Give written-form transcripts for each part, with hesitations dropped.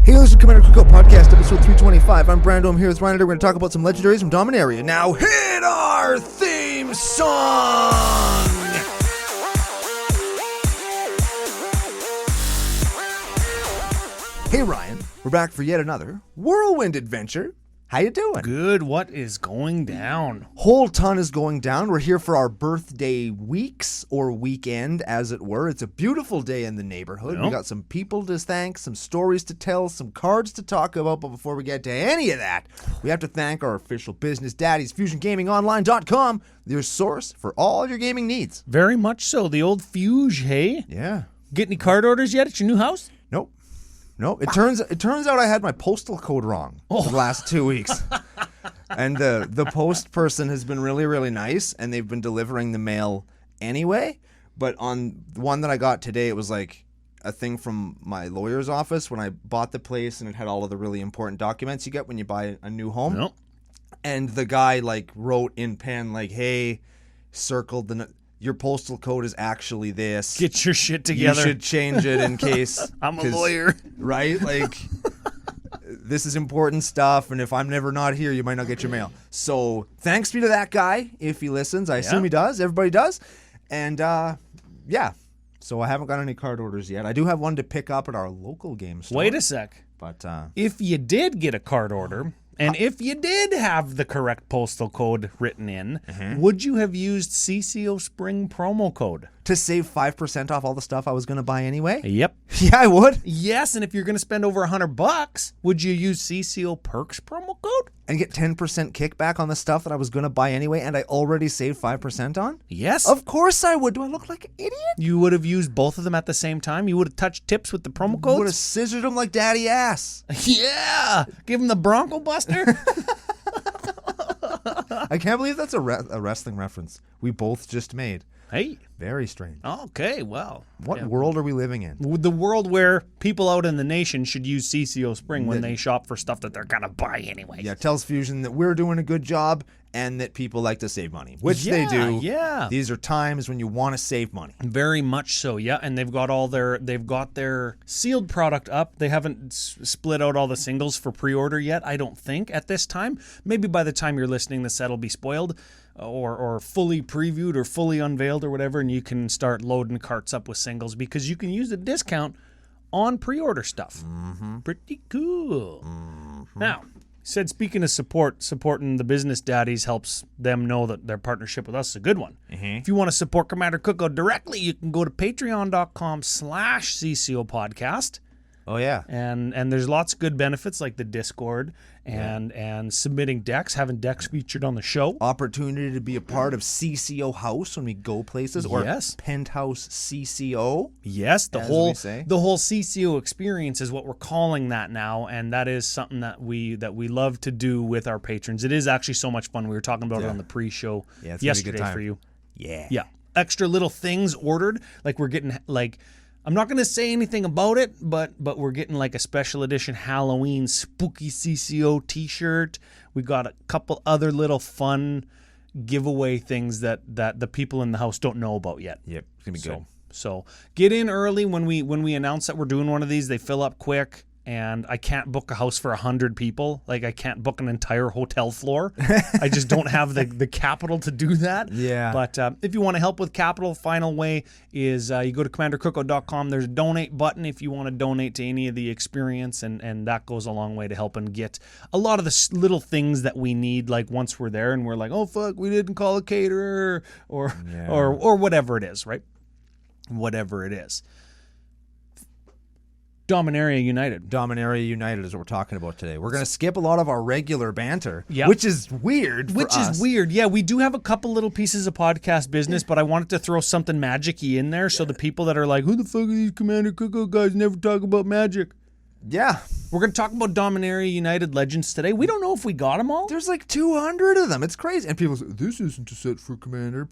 Hey, this is Commander Cookout Podcast, episode 325. I'm Brando. I'm here with Ryan. We're going to talk about some legendaries from Dominaria. Now hit our theme song! Hey, Ryan. We're back for yet another whirlwind adventure. How you doing? Good. What is going down? Whole ton is going down. We're here for our birthday weeks, or weekend, as it were. It's a beautiful day in the neighborhood. Yep. We got some people to thank, some stories to tell, some cards to talk about. But before we get to any of that, we have to thank our official business daddies, FusionGamingOnline.com, your source for all your gaming needs. Very much so. The old Fuge, hey? Yeah. Get any card orders yet at your new house? Nope. Nope. It turns out I had my postal code wrong for the last 2 weeks. And the post person has been really, really nice, and they've been delivering the mail anyway. But on the one that I got today, it was like a thing from my lawyer's office when I bought the place, and it had all of the really important documents you get when you buy a new home. Nope. And the guy like wrote in pen like, "Hey, circled your postal code is actually this. Get your shit together. You should change it in case." I'm a lawyer. Right? Like, this is important stuff, and if I'm never not here, you might not get your mail. So thanks be to that guy if he listens. I assume he does. Everybody does. And yeah. So I haven't got any card orders yet. I do have one to pick up at our local game store. Wait a sec. But If you did get a card order, and if you did have the correct postal code written in, would you have used CCO Spring promo code? to save 5% off all the stuff I was going to buy anyway? Yep. Yeah, I would. Yes, and if you're going to spend over $100, would you use CCO Perks promo code? And get 10% kickback on the stuff that I was going to buy anyway, and I already saved 5% on? Yes. Of course I would. Do I look like an idiot? You would have used both of them at the same time? You would have touched tips with the promo Would have codes? scissored them like daddy ass. Yeah! Give him the Bronco Buster? I can't believe that's a wrestling reference we both just made. Hey. Very strange. Okay, well. What world are we living in? The world where people out in the nation should use CCO Spring when they shop for stuff that they're going to buy anyway. Yeah, tells Fusion that we're doing a good job and that people like to save money, which they do. Yeah. These are times when you want to save money. Very much so, yeah. And they've got their sealed product up. They haven't split out all the singles for pre-order yet, I don't think, at this time. Maybe by the time you're listening, the set will be spoiled or fully previewed or fully unveiled or whatever, and you can start loading carts up with singles because you can use the discount on pre-order stuff. Mm-hmm. Pretty cool. Mm-hmm. Now, said speaking of supporting the business daddies helps them know that their partnership with us is a good one. If you want to support Commander Cookout directly, you can go to patreon.com/CCO podcast. Oh, yeah. And there's lots of good benefits like the Discord and submitting decks, having decks featured on the show. Opportunity to be a part of CCO House when we go places, or Yes. Penthouse CCO. Yes, the as whole we say. CCO experience is what we're calling that now, and that is something that we love to do with our patrons. It is actually so much fun. We were talking about it on the pre-show Yeah, it's gonna be a good yesterday time. for you. Yeah. Yeah, extra little things ordered. Like we're getting I'm not going to say anything about it, but we're getting like a special edition Halloween spooky CCO t-shirt. We got a couple other little fun giveaway things that the people in the house don't know about yet. Yep, it's going to be good. So get in early when we announce that we're doing one of these. They fill up quick. And I can't book a house for 100 people. Like, I can't book an entire hotel floor. I just don't have the capital to do that. Yeah. But if you want to help with capital, final way is you go to commandercookout.com. There's a donate button if you want to donate to any of the experience. And that goes a long way to helping get a lot of the little things that we need. Like, once we're there and we're like, oh, fuck, we didn't call a caterer. Or whatever it is, right? Whatever it is. Dominaria United. Dominaria United is what we're talking about today. We're going to skip a lot of our regular banter, Yep. which is weird for Which us. is weird. Yeah, we do have a couple little pieces of podcast business, but I wanted to throw something magic-y in there so the people that are like, who the fuck are these Commander Cookout guys never talk about magic? Yeah. We're going to talk about Dominaria United Legends today. We don't know if we got them all. There's like 200 of them. It's crazy. And people say, this isn't a set for Commander.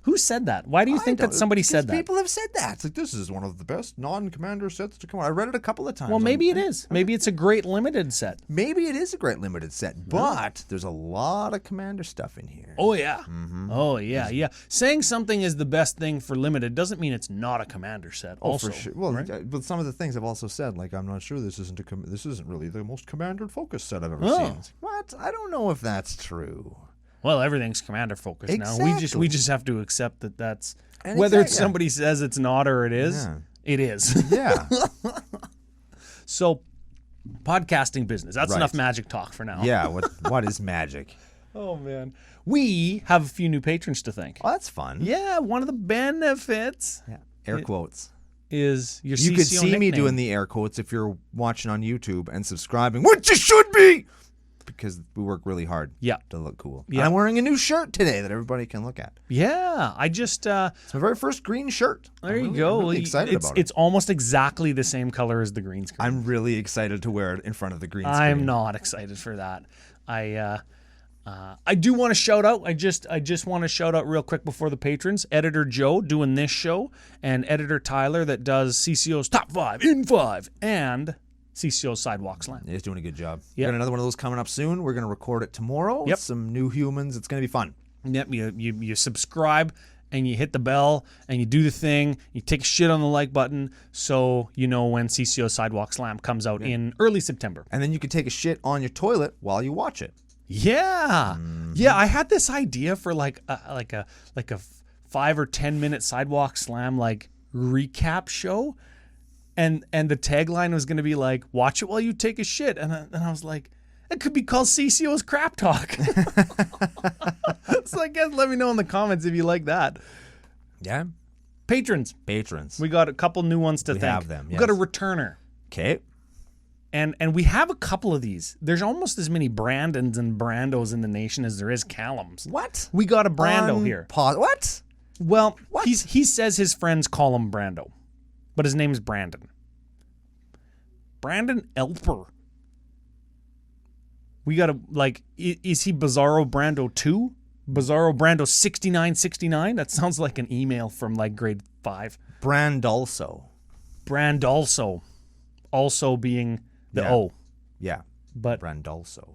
Who said that? Why do you think that somebody said that? People have said that. It's like, this is one of the best non-commander sets to come out. I read it a couple of times. Well, maybe it is. Maybe it's a great limited set. Maybe it is a great limited set, but there's a lot of commander stuff in here. Oh, yeah. Oh, yeah, yeah. Saying something is the best thing for limited doesn't mean it's not a commander set. Also, for sure. Well, but some of the things I've also said, like, I'm not sure this isn't really the most commander-focused set I've ever seen. What? I don't know if that's true. Well, everything's commander focused now. We just have to accept that that's And whether somebody says it's not or it is. Yeah. It is. Yeah. So, podcasting business. That's Right. enough magic talk for now. Yeah. What is magic? Oh man, we have a few new patrons to thank. Oh, that's fun. Yeah, one of the benefits Yeah. Air quotes. is your You CCO could see me nickname. doing the air quotes if you're watching on YouTube and subscribing, which you should be, because we work really hard Yeah. to look cool. Yeah. I'm wearing a new shirt today that everybody can look at. Yeah, I just It's my very first green shirt. there you I'm go. really excited it's about it. it's almost exactly the same color as the green screen. I'm really excited to wear it in front of the green screen. I'm not excited for that. I do want to shout out. I just want to shout out real quick before the patrons. Editor Joe doing this show, and editor Tyler that does CCO's Top 5 in 5 and CCO's Sidewalk Slam. He's doing a good job. Yep. Got another one of those coming up soon. We're going to record it tomorrow. Yep. With some new humans. It's going to be fun. Yep, you subscribe and you hit the bell and you do the thing. You take a shit on the like button so you know when CCO Sidewalk Slam comes out in early September. And then you can take a shit on your toilet while you watch it. Yeah, yeah. I had this idea for like a 5 or 10 minute Sidewalk Slam like recap show, and the tagline was going to be like, "Watch it while you take a shit," and I was like, it could be called CCO's Crap Talk. So I guess let me know in the comments if you like that. Yeah. Patrons, Patrons. we got a couple new ones to We thank. have them, We got a yes. returner. Okay. And we have a couple of these. There's almost as many Brandons and Brandos in the nation as there is Callums. What? We got a Brando here. What? Well, What? he says his friends call him Brando, but his name is Brandon. Brandon Elper. We got to, like, is he Bizarro Brando 2? Bizarro Brando 6969? That sounds like an email from, like, grade 5. Brandolso. Brand also being the Yeah. O. Yeah. But Brandolso.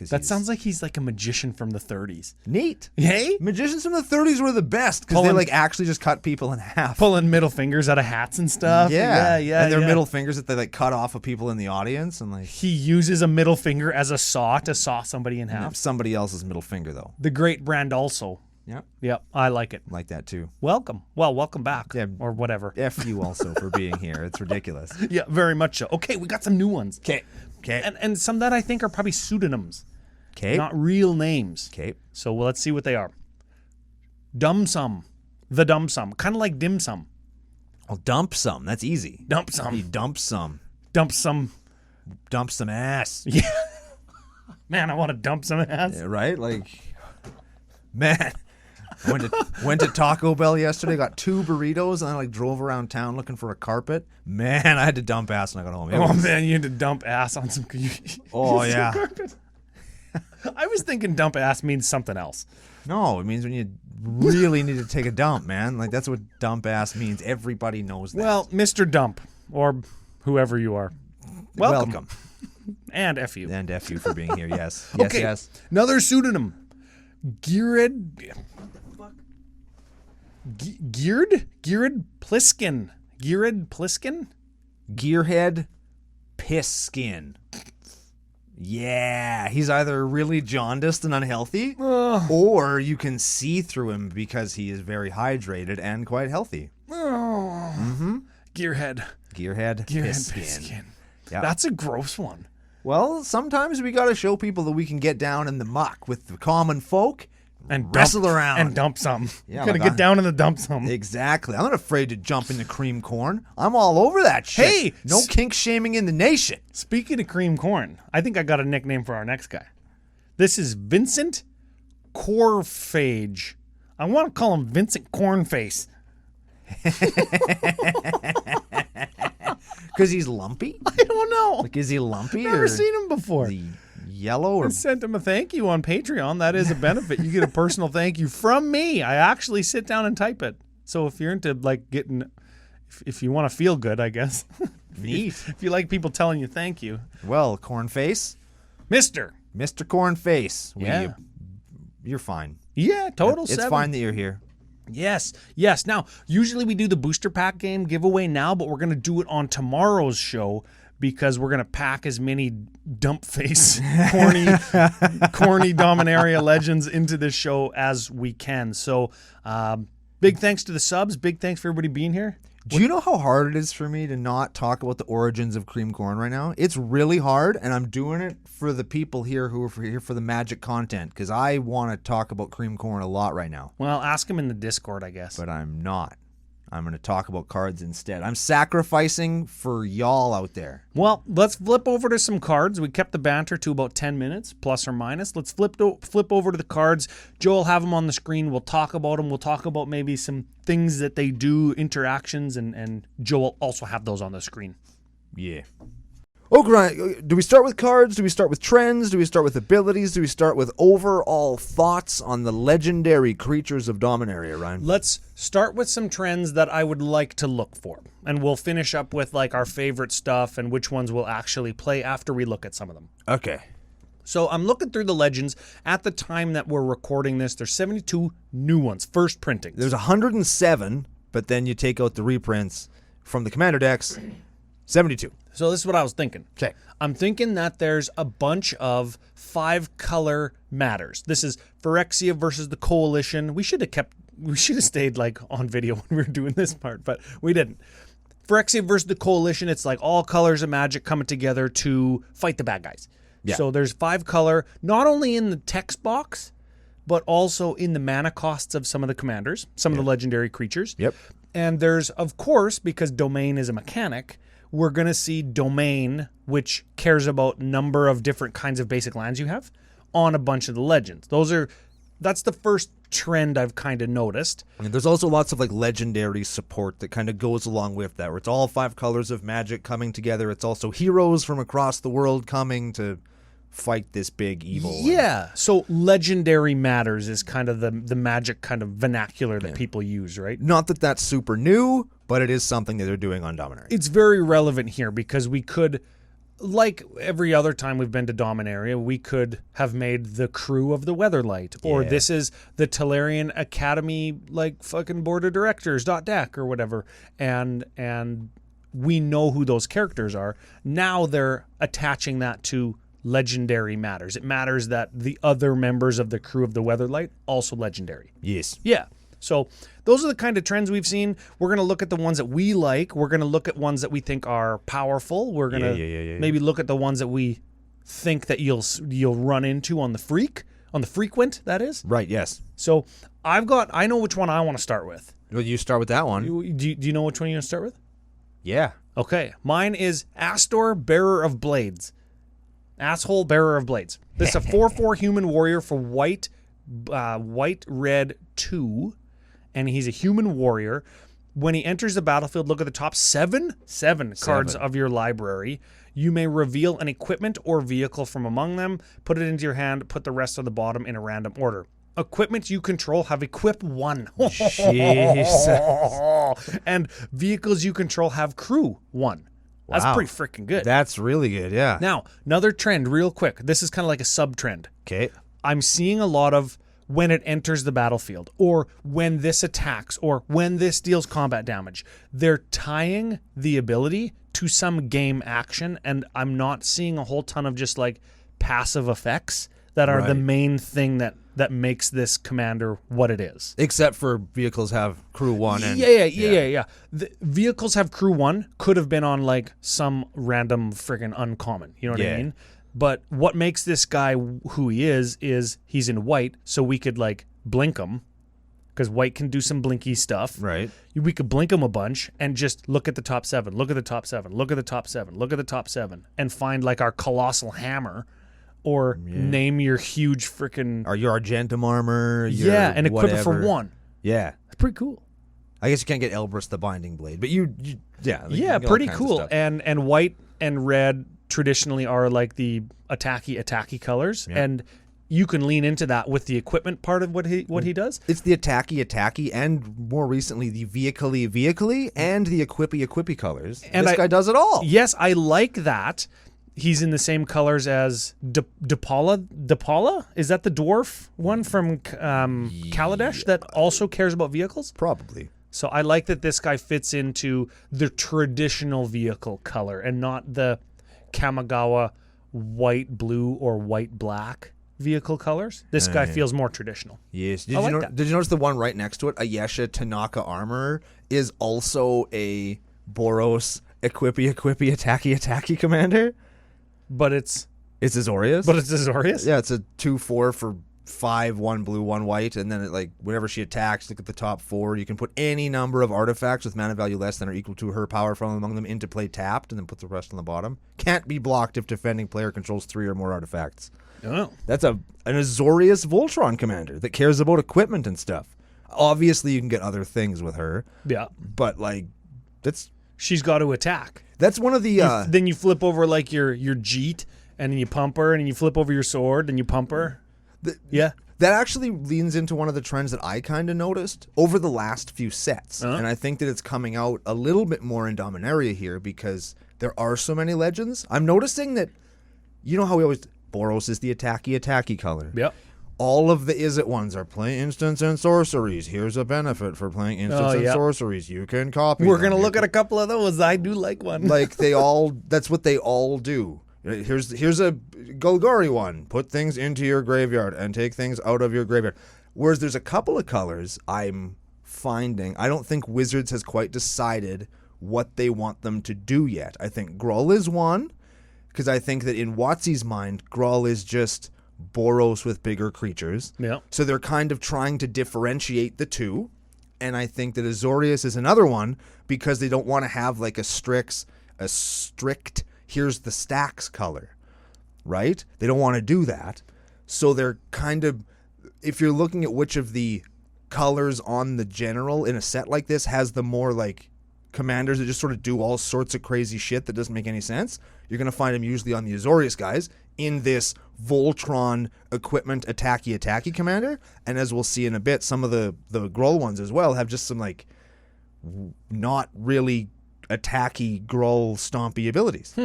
that sounds like he's like a magician from the 30s. neat. Hey? Magicians from the 30s were the best because they Pulling- like actually just cut people in half. Pulling middle fingers out of hats and stuff. Yeah. Yeah. And their yeah. middle fingers that they like cut off of people in the audience and like He uses a middle finger as a saw to saw somebody in half. somebody else's middle finger though. The great Brand also. Yeah. Yep, I like it. Like that too. Welcome. Well, welcome back. Yeah. Or whatever. F you also for being here. It's ridiculous. Yeah, very much so. Okay, we got some new ones. Okay. Okay. And some that I think are probably pseudonyms, Okay. not real names. Okay. So let's see what they are. Dumb Sum. The Dumb Sum. Kind of like Dim Sum. Well, dump some. That's easy. Dump You Sum. dump some. Dump some. Dump some ass. Yeah. Man, I want to dump some ass. Yeah, right? Like, man. I went to Taco Bell yesterday, got 2 burritos, and I like drove around town looking for a carpet. Man, I had to dump ass when I got home. It Oh was- man, you had to dump ass on some. Oh, yeah. I was thinking dump ass means something else. No, it means when you really need to take a dump, man. Like that's what dump ass means. Everybody knows that. Well, Mr. Dump or whoever you are, welcome. And F you. And F you for being here. Yes. Yes, Okay, yes. another pseudonym. Geared Pliskin. Geared Pliskin? Gearhead piss skin. Yeah, he's either really jaundiced and unhealthy, or you can see through him because he is very hydrated and quite healthy. Gearhead. Gearhead piss Gearhead skin. Pliskin. Yeah. That's a gross one. Well, sometimes we got to show people that we can get down in the muck with the common folk And wrestle dump, around. and dump some. Yeah, Gotta like get I- down in the dump some. Exactly. I'm not afraid to jump into cream corn. I'm all over that shit. Hey, no kink shaming in the nation. Speaking of cream corn, I think I got a nickname for our next guy. This is Vincent Corphage. I want to call him Vincent Cornface. Because he's lumpy? I don't know. Like, is he lumpy? Never or seen him before. is he yellow or I sent him a thank you on Patreon. That is a benefit. You get a personal thank you from me. I actually sit down and type it. So if you're into like getting, if you want to feel good, I guess. neat? If you like people telling you thank you. Well, Cornface, Mr. Cornface. Yeah. You're fine. Yeah, total It's 7. fine that you're here. Yes. Now, usually we do the booster pack game giveaway now, but we're going to do it on tomorrow's show because we're going to pack as many dump face, corny Dominaria legends into this show as we can. So, big thanks to the subs. Big thanks for everybody being here. Do you know how hard it is for me to not talk about the origins of cream corn right now? It's really hard, and I'm doing it for the people here who are here for the Magic content, because I want to talk about cream corn a lot right now. Well, ask him in the Discord, I guess. But I'm not. I'm going to talk about cards instead. I'm sacrificing for y'all out there. Well, let's flip over to some cards. We kept the banter to about 10 minutes, plus or minus. Let's flip over to the cards. Joe will have them on the screen. We'll talk about them. We'll talk about maybe some things that they do, interactions, and Joe will also have those on the screen. Yeah. Oh, Grant, do we start with cards? Do we start with trends? Do we start with abilities? Do we start with overall thoughts on the legendary creatures of Dominaria, Ryan? Let's start with some trends that I would like to look for. And we'll finish up with like our favorite stuff and which ones we'll actually play after we look at some of them. Okay. So I'm looking through the legends. At the time that we're recording this, there's 72 new ones, first printings. There's 107, but then you take out the reprints from the Commander decks, 72. So this is what I was thinking. Okay. I'm thinking that there's a bunch of 5-color matters. This is Phyrexia versus the Coalition. We should have stayed like on video when we were doing this part, but we didn't. Phyrexia versus the Coalition, it's like all colors of Magic coming together to fight the bad guys. Yeah. So there's 5-color, not only in the text box, but also in the mana costs of some of the commanders, some of the legendary creatures. Yep. And there's, of course, because Domain is a mechanic, we're going to see Domain, which cares about number of different kinds of basic lands you have, on a bunch of the legends. That's the first trend I've kind of noticed. And there's also lots of like legendary support that kind of goes along with that, where it's all 5 colors of Magic coming together. It's also heroes from across the world coming to fight this big evil. Yeah. So legendary matters is kind of the Magic kind of vernacular that people use, right? Not that that's super new, but it is something that they're doing on Dominaria. It's very relevant here because we could, like every other time we've been to Dominaria, we could have made the crew of the Weatherlight, or this is the Tolarian Academy, like fucking board of directors .deck or whatever, and we know who those characters are. Now they're attaching that to legendary matters. It matters that the other members of the crew of the Weatherlight also legendary. Yes. Yeah. So those are the kind of trends we've seen. We're going to look at the ones that we like. We're going to look at ones that we think are powerful. We're going to maybe look at the ones that we think that you'll run into on the frequent, that is. Right, yes. So I know which one I want to start with. Well, you start with that one. Do you know which one you're going to start with? Yeah. Okay. Mine is Astor, Bearer of Blades. Asshole, Bearer of Blades. This is a 4/4 human warrior for white, red 2. And he's a human warrior. When he enters the battlefield, look at the top seven cards of your library. You may reveal an equipment or vehicle from among them, put it into your hand, put the rest on the bottom in a random order. Equipment you control have equip 1. Jesus. And vehicles you control have crew 1. That's Wow. pretty freaking good. That's really good, yeah. Now, another trend real quick. This is kind of like a sub-trend. Okay. I'm seeing a lot of when it enters the battlefield, or when this attacks, or when this deals combat damage. They're tying the ability to some game action, and I'm not seeing a whole ton of just like passive effects that are the main thing that makes this commander what it is. Except for vehicles have crew 1 and Yeah. The vehicles have crew 1 could have been on like some random friggin' uncommon. You know what I mean? But what makes this guy who he is he's in white, so we could like blink him, because white can do some blinky stuff. Right. We could blink him a bunch and just look at the top 7, look at the top 7, look at the top 7, look at the top 7, and find like our colossal hammer, or name your huge freaking Or your Argentum armor. Your and equip it for whatever. 1. Yeah. That's pretty cool. I guess you can't get Elbrus the Binding Blade, but you Yeah, pretty cool. And white and red traditionally are like the attacky colors, and you can lean into that with the equipment part of what he does. It's the attacky, and more recently the vehicle-y, and the equippy colors. And this guy does it all. Yes, I like that. He's in the same colors as DePaula. DePaula? Is that the dwarf one from Kaladesh that also cares about vehicles? Probably. So I like that this guy fits into the traditional vehicle color and not the Kamigawa white, blue, or white, black vehicle colors. This guy feels more traditional. Yes. I like that. Did you notice the one right next to it, Ayesha Tanaka Armor, is also a Boros equippy, attacky commander? But it's Azorius? Azorius? Yeah, it's a 2/4 for 5, 1 blue, 1 white, and then whenever she attacks, look at the top 4. You can put any number of artifacts with mana value less than or equal to her power from among them into play tapped, and then put the rest on the bottom. Can't be blocked if defending player controls 3 or more artifacts. Oh. That's an Azorius Voltron commander that cares about equipment and stuff. Obviously, you can get other things with her. Yeah. But She's got to attack. that's one of the Then you flip over like your Jeet, and then you pump her, and then you flip over your sword, and you pump her. Yeah. That actually leans into one of the trends that I kind of noticed over the last few sets. And I think that it's coming out a little bit more in Dominaria here because there are so many legends. I'm noticing that, you know how we always, Boros is the attacky color. Yep. All of the Izzet ones are play instants and sorceries. Here's a benefit for playing instants and sorceries. You can copy We're them. going to look at a couple of those. I do like one. That's what they all do. Here's a Golgari one. Put things into your graveyard and take things out of your graveyard. Whereas there's a couple of colors I'm finding. I don't think Wizards has quite decided what they want them to do yet. I think Gruul is one, because I think that in WotC's mind, Gruul is just Boros with bigger creatures. Yeah. So they're kind of trying to differentiate the two. And I think that Azorius is another one because they don't want to have like a strict here's the stacks color, right? They don't want to do that. So they're kind of, if you're looking at which of the colors on the general in a set like this has the more like commanders that just sort of do all sorts of crazy shit that doesn't make any sense, you're going to find them usually on the Azorius guys in this Voltron equipment attacky commander. And as we'll see in a bit, some of the Gruul ones as well have just some like not really attacky Gruul stompy abilities.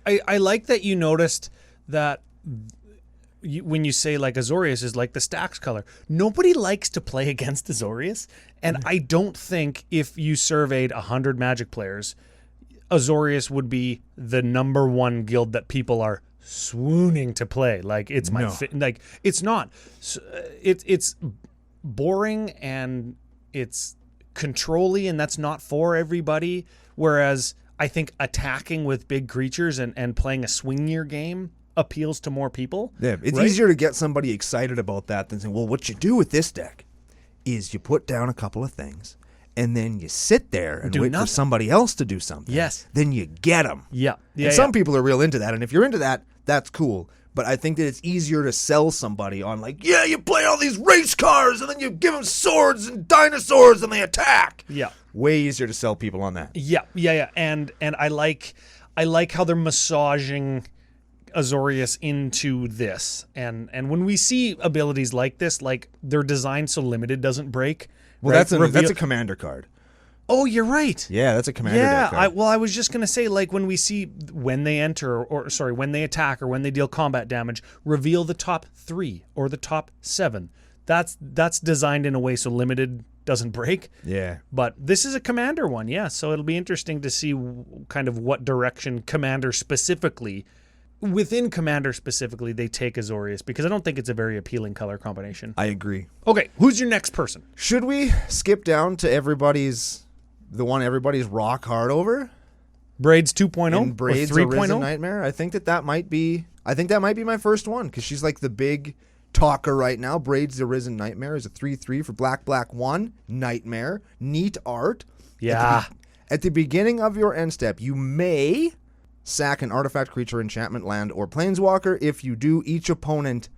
I like that you noticed that when you say like Azorius is like the stacks color. Nobody likes to play against Azorius, and I don't think if you surveyed 100 Magic players, Azorius would be the number one guild that people are swooning to play. Like it's like it's not. It's boring and it's control-y, and that's not for everybody. Whereas I think attacking with big creatures and playing a swingier game appeals to more people. Yeah, it's right? easier to get somebody excited about that than saying, well, what you do with this deck is you put down a couple of things, and then you sit there and wait for somebody else to do something. Yes. Then you get them. Yeah. And some people are real into that, and if you're into that, that's cool. But I think that it's easier to sell somebody on like, yeah, you play all these race cars, and then you give them swords and dinosaurs, and they attack. Yeah. Way easier to sell people on that. Yeah. And I like how they're massaging Azorius into this. And when we see abilities like this, like they're designed so limited doesn't break. Well, right? that's a commander card. Oh, you're right. Yeah, that's a commander deck card. I was just going to say, like, when we see when they enter, when they attack or when they deal combat damage, reveal the top 3 or the top 7. That's designed in a way so limited doesn't break. Yeah. But this is a commander one, yeah. So it'll be interesting to see kind of what direction commander specifically, within commander specifically, they take Azorius, because I don't think it's a very appealing color combination. I agree. Okay, who's your next person? Should we skip down to the one everybody's rock hard over? Braids 2.0 In Braids or 3.0? Arisen Nightmare? I think that might be my first one, because she's like the big talker right now. Braids Arisen Nightmare is a 3/3 for black 1 Nightmare. Neat art. Yeah. At the beginning of your end step, you may sack an artifact, creature, enchantment, land, or planeswalker. If you do, each opponent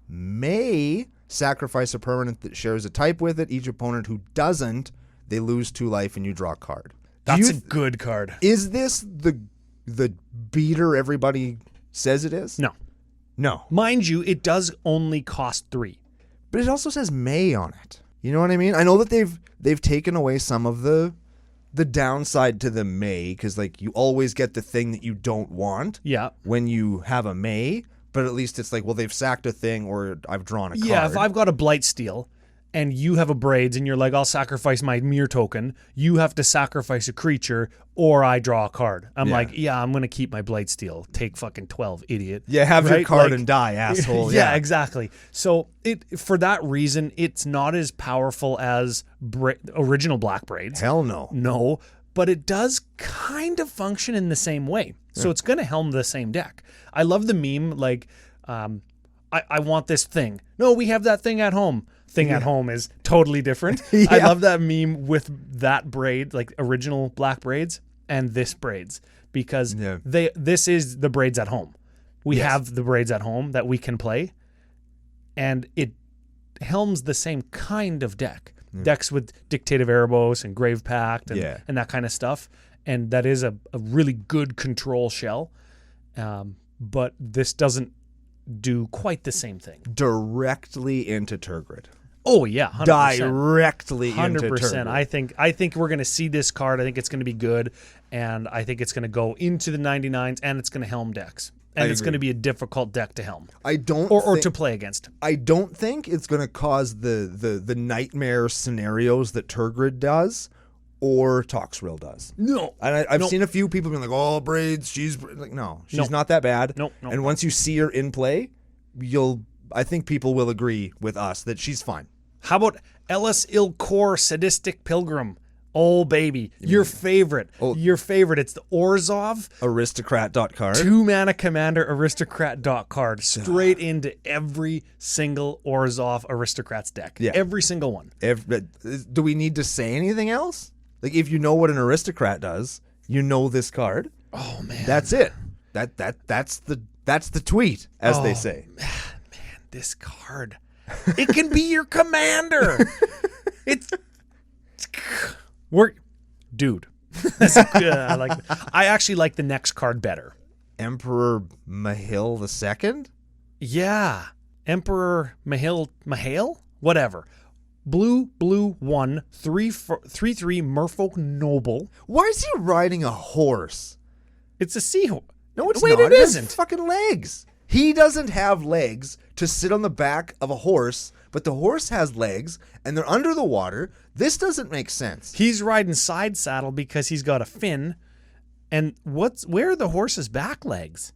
may sacrifice a permanent that shares a type with it. Each opponent who doesn't, they lose 2 life and you draw a card. That's a good card. Is this the the beater everybody says it is? No. No. Mind you, it does only cost 3. But it also says May on it. You know what I mean? I know that they've taken away some of the downside to the May, because like you always get the thing that you don't want Yeah. when you have a May, but at least it's like, well, they've sacked a thing or I've drawn a card. Yeah, if I've got a Blightsteel and you have a Braids and you're like, I'll sacrifice my Mir token, you have to sacrifice a creature or I draw a card. I'm Yeah. like, yeah, I'm going to keep my Blightsteel. Take fucking 12, idiot. Yeah, have your Right? card Like- and die, asshole. Yeah, exactly. So for that reason, it's not as powerful as original Black Braids. Hell no. No, but it does kind of function in the same way. So it's going to helm the same deck. I love the meme, like, I want this thing. No, we have that thing at home. Thing at home is totally different. I Yeah. love that meme with that braid, like original Black Braids and this Braids, because Yeah. this is the Braids at home. We Yes. have the Braids at home that we can play, and it helms the same kind of deck. Decks with Dictative Erebos and Grave Pact and, Yeah. and that kind of stuff. And that is a really good control shell. But this doesn't do quite the same thing. Directly into Tergrid. Oh, yeah. 100%. Directly into 100%. Tergrid. I think we're going to see this card. I think it's going to be good. And I think it's going to go into the 99s and it's going to helm decks. And it's agree. going to be a difficult deck to helm I don't or thi- to play against. I don't think it's going to cause the nightmare scenarios that Tergrid does or Toxrill does. No. And I've Nope. seen a few people being like, "Oh, Braids, she's like, no, she's Nope. not that bad." Nope, nope, and once you see her in play, I think people will agree with us that she's fine. How about Ellis Ilkor Sadistic Pilgrim? Oh, baby. Your favorite. Your favorite. It's the Orzhov Aristocrat.card. 2-mana commander aristocrat dot card. Straight into every single Orzhov Aristocrats deck. Yeah. Every single one. Do we need to say anything else? Like, if you know what an aristocrat does, you know this card. Oh, man. That's it. That's the tweet, as they say. This card. It can be your commander. It's... Dude. I actually like the next card better. Emperor Mahil II? Yeah. Emperor Mahale? Whatever. Blue 1, 3/3 Merfolk Noble. Why is he riding a horse? It's a seahorse. No, it's Wait, not. it has isn't. fucking legs. He doesn't have legs to sit on the back of a horse, but the horse has legs, and they're under the water. This doesn't make sense. He's riding side saddle because he's got a fin. And where are the horse's back legs?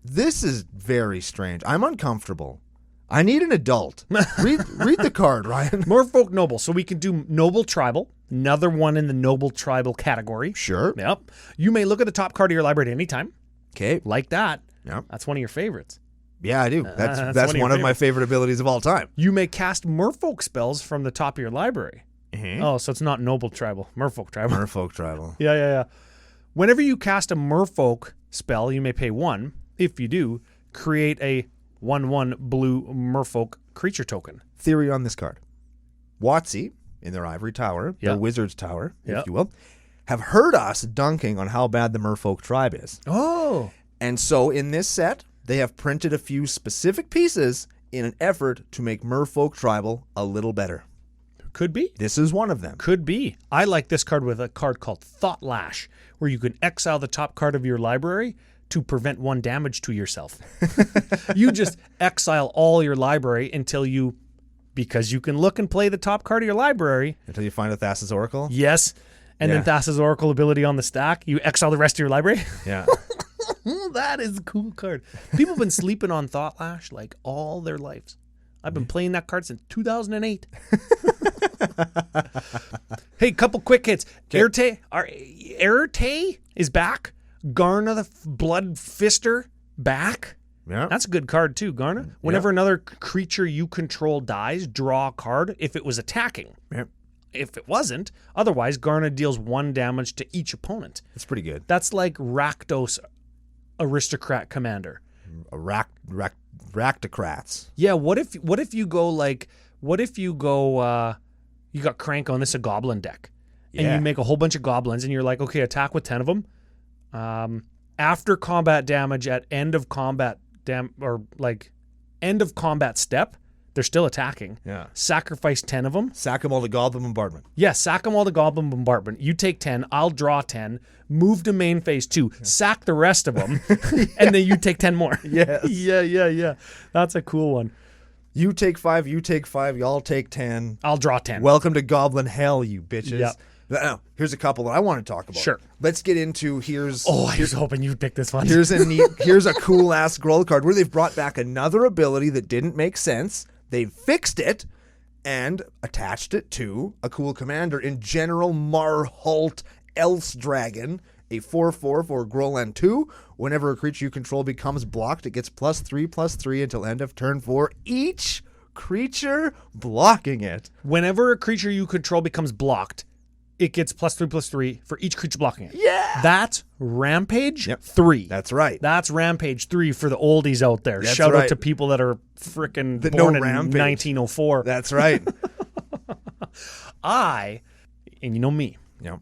This is very strange. I'm uncomfortable. I need an adult. Read the card, Ryan. Merfolk Noble. So we can do Noble Tribal. Another one in the Noble Tribal category. Sure. Yep. You may look at the top card of your library at any time. Okay. Like that. Yep. That's one of your favorites. Yeah, I do. That's one of your one of my favorite abilities of all time. You may cast Merfolk spells from the top of your library. Mm-hmm. Oh, so it's not Noble Tribal. Merfolk Tribal. Merfolk Tribal. Yeah. Whenever you cast a Merfolk spell, you may pay 1. If you do, create a 1/1 blue Merfolk creature token. Theory on this card. WotC, in their ivory tower, Yeah. their wizard's tower, Yeah. if you will, have heard us dunking on how bad the Merfolk tribe is. Oh. And so in this set, they have printed a few specific pieces in an effort to make Merfolk Tribal a little better. Could be. This is one of them. Could be. I like this card with a card called Thought Lash, where you can exile the top card of your library to prevent 1 damage to yourself. You just exile all your library because you can look and play the top card of your library. Until you find a Thassa's Oracle. Yes. And then Yeah. Thassa's Oracle ability on the stack. You exile the rest of your library. Yeah. That is a cool card. People have been sleeping on Thought Lash like all their lives. I've been playing that card since 2008. Hey, couple quick hits. Erte is back. Garna the Blood Fister back. Yeah. That's a good card too, Garna. Whenever another creature you control dies, draw a card if it was attacking. Yep. If it wasn't, otherwise Garna deals 1 damage to each opponent. It's pretty good. That's like Rakdos Aristocrat Commander. Ractocrats. Yeah, what if you got Cranko and this is a goblin deck. And Yeah. you make a whole bunch of goblins and you're like, okay, attack with 10 of them. after combat damage at end of combat end of combat step, they're still attacking. Yeah. Sacrifice 10 of them. Sack them all to Goblin Bombardment. Yeah, sack them all to Goblin Bombardment. You take 10, I'll draw 10, move to main phase 2, sack the rest of them, and then you take 10 more. Yes. Yeah. That's a cool one. You take 5, y'all take 10. I'll draw 10. Welcome to Goblin Hell, you bitches. Yep. Now, here's a couple that I want to talk about. Sure. Let's get into I was hoping you'd pick this one. here's a cool ass Gruul card where they've brought back another ability that didn't make sense. They fixed it and attached it to a cool commander in General Marhult Else Dragon, a 4/4 for Gruul 2. Whenever a creature you control becomes blocked, it gets +3/+3 until end of turn for each creature blocking it. Whenever a creature you control becomes blocked, it gets +3/+3 for each creature blocking it. Yeah. That's Rampage Yep. 3. That's right. That's Rampage 3 for the oldies out there. That's Shout out right. to people that are freaking That born know in Rampage. 1904. That's right. And you know me. Yep.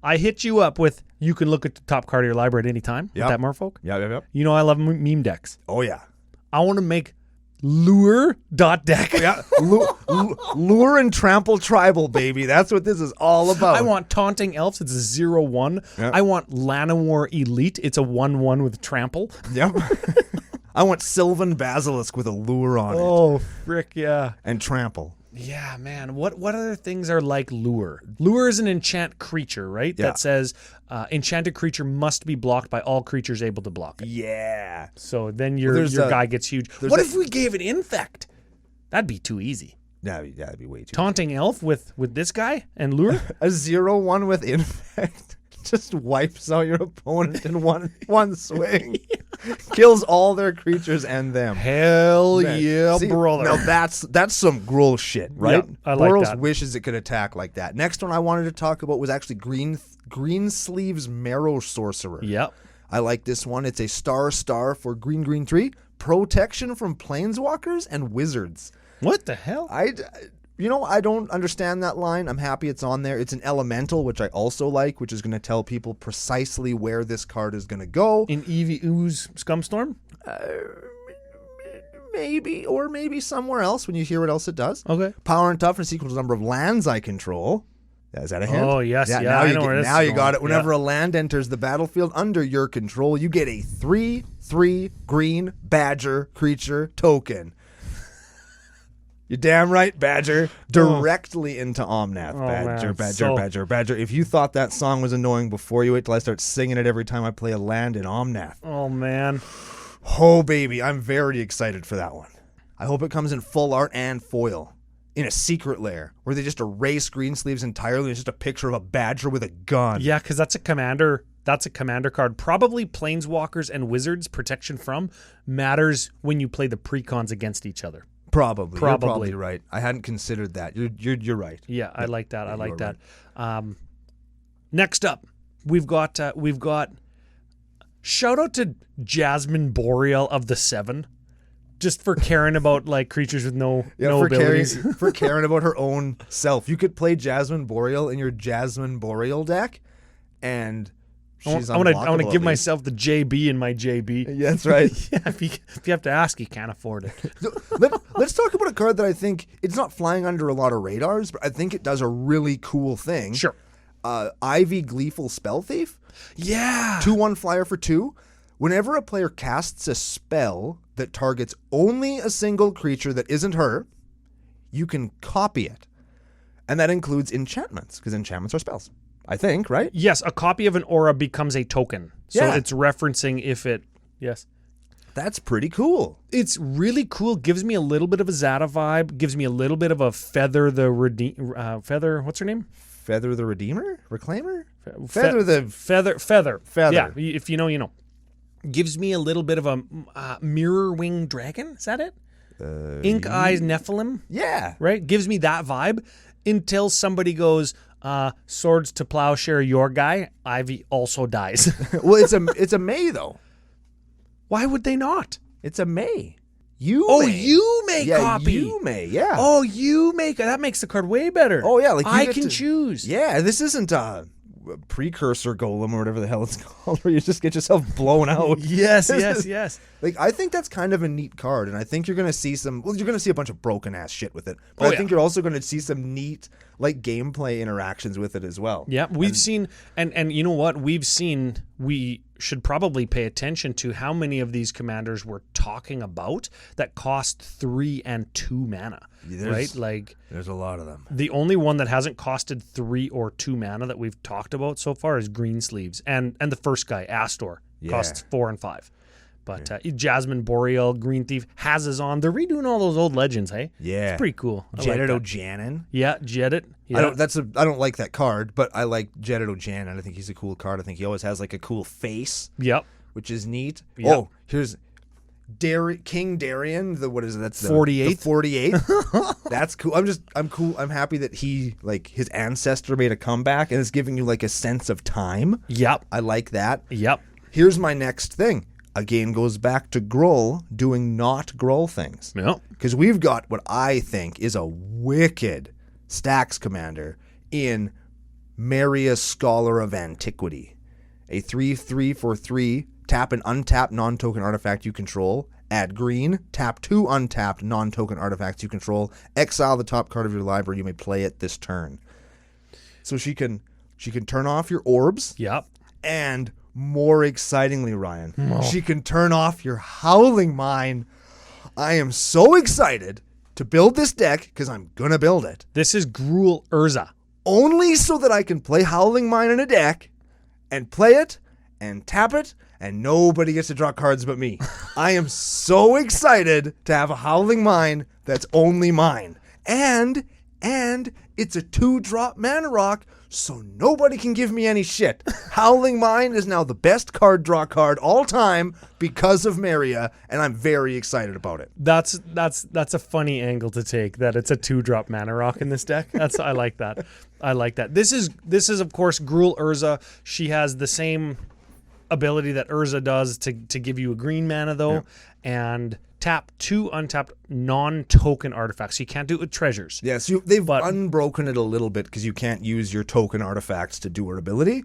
I hit you up with, you can look at the top card of your library at any time Yep. with that Merfolk. Yep. You know I love meme decks. Oh, yeah. I want to make lure.deck. Yeah. Lure and trample tribal, baby. That's what this is all about. I want Taunting Elves. It's a 0/1. Yep. I want Llanowar Elite. It's a 1/1 with trample. Yep. I want Sylvan Basilisk with a lure on it. Oh, frick, yeah. And trample. Yeah, man. What other things are like lure? Lure is an enchant creature, right? Yeah. That says enchanted creature must be blocked by all creatures able to block it. Yeah. So then your there's a- guy gets huge. there's What a- if we gave it infect? That'd be too easy. That'd be way too. Taunting Elf with this guy and lure? A 0/1 with infect just wipes out your opponent in one swing. Kills all their creatures and them. Hell Man, yeah, see, brother. Now that's some Gruul shit, right? Yeah, I like Boros that. wishes it could attack like that. Next one I wanted to talk about was actually Green Sleeves Marrow Sorcerer. Yep. I like this one. It's a star for green 3. Protection from planeswalkers and wizards. What the hell? I don't understand that line. I'm happy it's on there. It's an elemental, which I also like, which is going to tell people precisely where this card is going to go. In Eevee Ooze Scumstorm? Maybe somewhere else when you hear what else it does. Okay. Power and toughness equals the number of lands I control. Is that a hint? Oh, yes. Yeah, now I you know where this now is you got going. it. Whenever a land enters the battlefield under your control, you get a 3/3 green badger creature token. You're damn right, Badger. Directly into Omnath. man. Badger. If you thought that song was annoying before, you wait till I start singing it every time I play a land in Omnath. Oh, man. Oh, baby. I'm very excited for that one. I hope it comes in full art and foil. In a secret lair where they just erase Greensleeves entirely. It's just a picture of a badger with a gun. Yeah, because that's a commander. That's a commander card. Probably Planeswalkers and Wizards protection from matters when you play the precons against each other. Probably. You're Probably. probably right. I hadn't considered that. You're right. Yeah, I like that. I like you're that. Next up, we've got shout out to Jasmine Boreal of the Seven, just for caring about like creatures with no abilities. For caring about her own self. You could play Jasmine Boreal in your Jasmine Boreal deck, and she's I want to unblockable give at least. myself the JB in my JB. Yeah, that's right. Yeah, if you have to ask, you can't afford it. Let's talk about a card that I think it's not flying under a lot of radars, but I think it does a really cool thing. Sure. Ivy Gleeful Spell Thief. Yeah. 2/1 flyer for 2. Whenever a player casts a spell that targets only a single creature that isn't her, you can copy it. And that includes enchantments, because enchantments are spells. I think, right? Yes, a copy of an aura becomes a token. So Yeah. it's referencing if it. Yes. That's pretty cool. It's really cool. Gives me a little bit of a Zata vibe. Gives me a little bit of a Feather the Feather. What's her name? Feather the Redeemer? Reclaimer? Feather. Feather. Yeah, if you know, you know. Gives me a little bit of a Mirror Wing Dragon. Is that it? Ink Eyes Nephilim. Yeah. Right? Gives me that vibe until somebody goes, Swords to Plowshare your guy. Ivy also dies. Well, it's a May, though. Why would they not? It's a May. You Oh, may. you may Yeah, copy. you may, yeah. Oh, you make that makes the card way better. Oh, yeah, like you I get can to- choose. Yeah, this isn't precursor golem or whatever the hell it's called, where you just get yourself blown out. Yes. Like, I think that's kind of a neat card, and I think you're going to see you're going to see a bunch of broken ass shit with it. But I think you're also going to see some neat, like, gameplay interactions with it as well. Yeah, we've seen, and you know what? We should probably pay attention to how many of these commanders we're talking about that cost 3 and 2 mana, right? Like, there's a lot of them. The only one that hasn't costed 3 or 2 mana that we've talked about so far is Greensleeves, and the first guy, Astor, costs 4 and 5. But Jasmine Boreal, Green Thief, Hazazon, they're redoing all those old legends, hey? Yeah. It's pretty cool. Jedit O'Janin. Yeah, Jedit. Yeah. I don't like that card, but I like Jedit O'Janin. I think he's a cool card. I think he always has like a cool face. Yep. Which is neat. Yep. Oh, here's King Darien. That's 48. 48. That's cool. I'm cool. I'm happy that his ancestor made a comeback and is giving you like a sense of time. Yep. I like that. Yep. Here's my next thing. Again, goes back to Gruul doing not Gruul things. Yep. Because we've got what I think is a wicked stacks commander in Maria, Scholar of Antiquity. A 3/3 for 3, tap an untapped non-token artifact you control, add green, tap 2 untapped non-token artifacts you control, exile the top card of your library, you may play it this turn. So she can turn off your orbs. Yep. And more excitingly, Ryan, she can turn off your Howling Mine. I am so excited to build this deck because I'm going to build it. This is Gruul Urza. Only so that I can play Howling Mine in a deck and play it and tap it and nobody gets to draw cards but me. I am so excited to have a Howling Mine that's only mine. And it's a 2-drop mana rock, so nobody can give me any shit. Howling Mine is now the best card draw card all time because of Maria, and I'm very excited about it. That's a funny angle to take, that it's a 2-drop mana rock in this deck. I like that. I like that. This is of course Gruul Urza. She has the same ability that Urza does to give you a green mana though, and tap 2 untapped non-token artifacts. So you can't do it with treasures. Yeah, so they've unbroken it a little bit because you can't use your token artifacts to do her ability.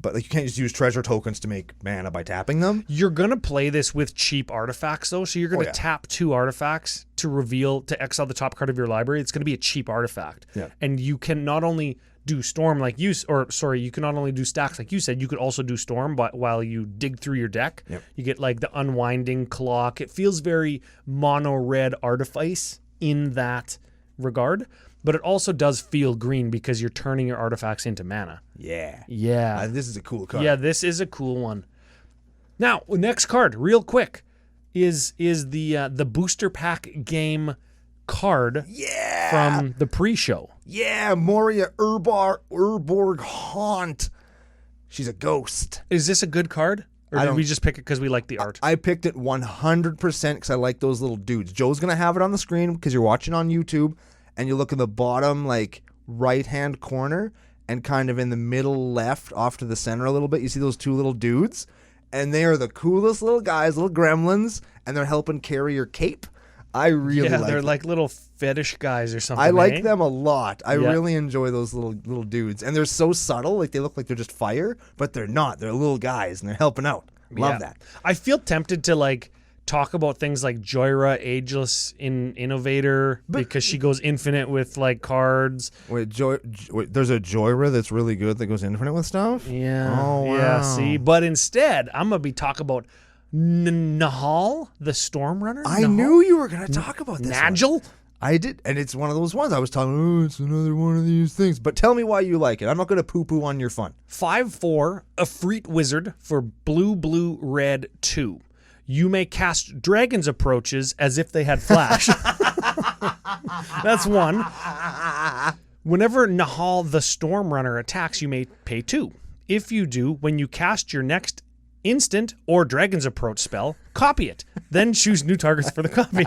But you can't just use treasure tokens to make mana by tapping them. You're going to play this with cheap artifacts, though. So you're going to tap 2 artifacts to exile the top card of your library. It's going to be a cheap artifact. Yeah. And you can not only do Storm you can not only do stacks like you said, you could also do Storm while you dig through your deck. Yep. You get like the Unwinding Clock. It feels very mono-red Artifice in that regard. But it also does feel green because you're turning your artifacts into mana. Yeah. Yeah. This is a cool card. Yeah, this is a cool one. Now, next card, real quick, is the booster pack game card from the pre-show. Yeah, Moria Urborg Haunt. She's a ghost. Is this a good card? Or did we just pick it because we like the art? I picked it 100% because I like those little dudes. Joe's going to have it on the screen because you're watching on YouTube. And you look in the bottom, like, right-hand corner, and kind of in the middle left, off to the center a little bit, you see those 2 little dudes? And they are the coolest little guys, little gremlins, and they're helping carry your cape. I really like them. They're like little fetish guys or something. I like them a lot. I really enjoy those little dudes. And they're so subtle, like they look like they're just fire, but they're not. They're little guys, and they're helping out. Love that. I feel tempted to, like, talk about things like Joyra, Ageless Innovator, because she goes infinite with like cards. Wait, there's a Joyra that's really good that goes infinite with stuff? Yeah. Oh, wow. Yeah, see? But instead, I'm going to be talking about Nahal, the Stormrunner. I knew you were going to talk about this. Nagel? I did, and it's one of those ones I was telling, it's another one of these things. But tell me why you like it. I'm not going to poo-poo on your fun. 5/4, Efreet Wizard for blue, red 2. You may cast Dragon's Approaches as if they had flash. That's 1. Whenever Nahal the Stormrunner attacks, you may pay 2. If you do, when you cast your next instant or Dragon's Approach spell, copy it. Then choose new targets for the copy.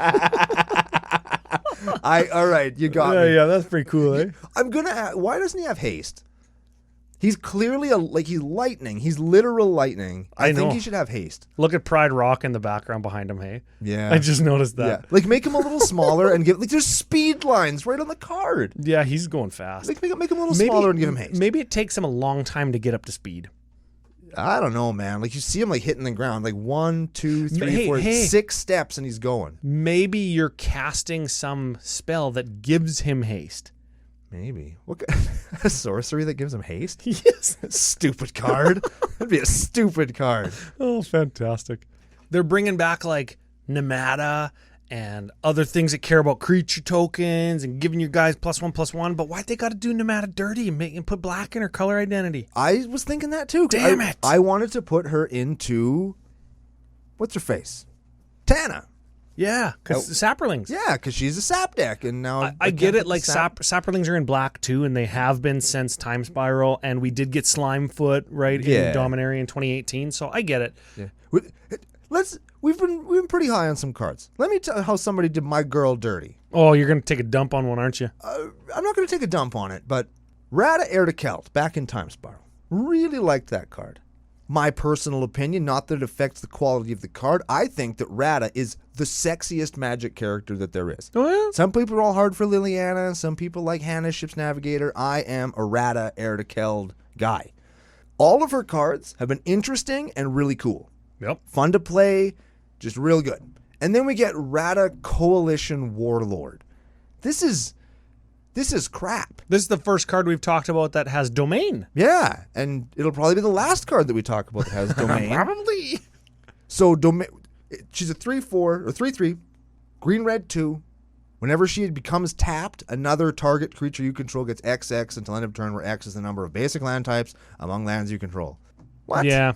All right, you got me. Yeah, that's pretty cool, eh? Why doesn't he have haste? He's clearly he's lightning. He's literal lightning. I think know. he should have haste. Look at Pride Rock in the background behind him, hey? Yeah. I just noticed Yeah. that. Like make him a little smaller and give there's speed lines right on the card. Yeah, he's going fast. Make him a little smaller and give him haste. Maybe it takes him a long time to get up to speed. I don't know, man. Like you see him like hitting the ground, like 1, 2, 3, 4, 6 steps, and he's going. Maybe you're casting some spell that gives him haste. Maybe a sorcery that gives him haste. Yes. Stupid card. That'd be a stupid card. Oh, fantastic. They're bringing back like Nemata and other things that care about creature tokens and giving you guys +1/+1. But why'd they got to do Nemata dirty and put black in her color identity? I was thinking that too. Damn it. I wanted to put her into what's her face, Tana. Yeah, because Saprolings. Yeah, because she's a sap deck, and now I get it. Like Saprolings are in black too, and they have been since Time Spiral, and we did get Slimefoot right in Dominaria in 2018. So I get it. Yeah. We've been pretty high on some cards. Let me tell you how somebody did my girl dirty. Oh, you're gonna take a dump on one, aren't you? I'm not going to take a dump on it, but Rada Heir to Kelt back in Time Spiral. Really liked that card. My personal opinion, not that it affects the quality of the card. I think that Rada is the sexiest Magic character that there is. Oh yeah. Some people are all hard for Liliana. Some people like Hannah, Ship's Navigator. I am a Rada Heir to Keld guy. All of her cards have been interesting and really cool. Yep. Fun to play, just real good. And then we get Rada Coalition Warlord. This is crap. This is the first card we've talked about that has domain. Yeah, and it'll probably be the last card that we talk about that has domain. Probably. So domain, she's a 3/4 or 3/3, green red 2. Whenever she becomes tapped, another target creature you control gets XX until end of turn, where X is the number of basic land types among lands you control. What? Yeah.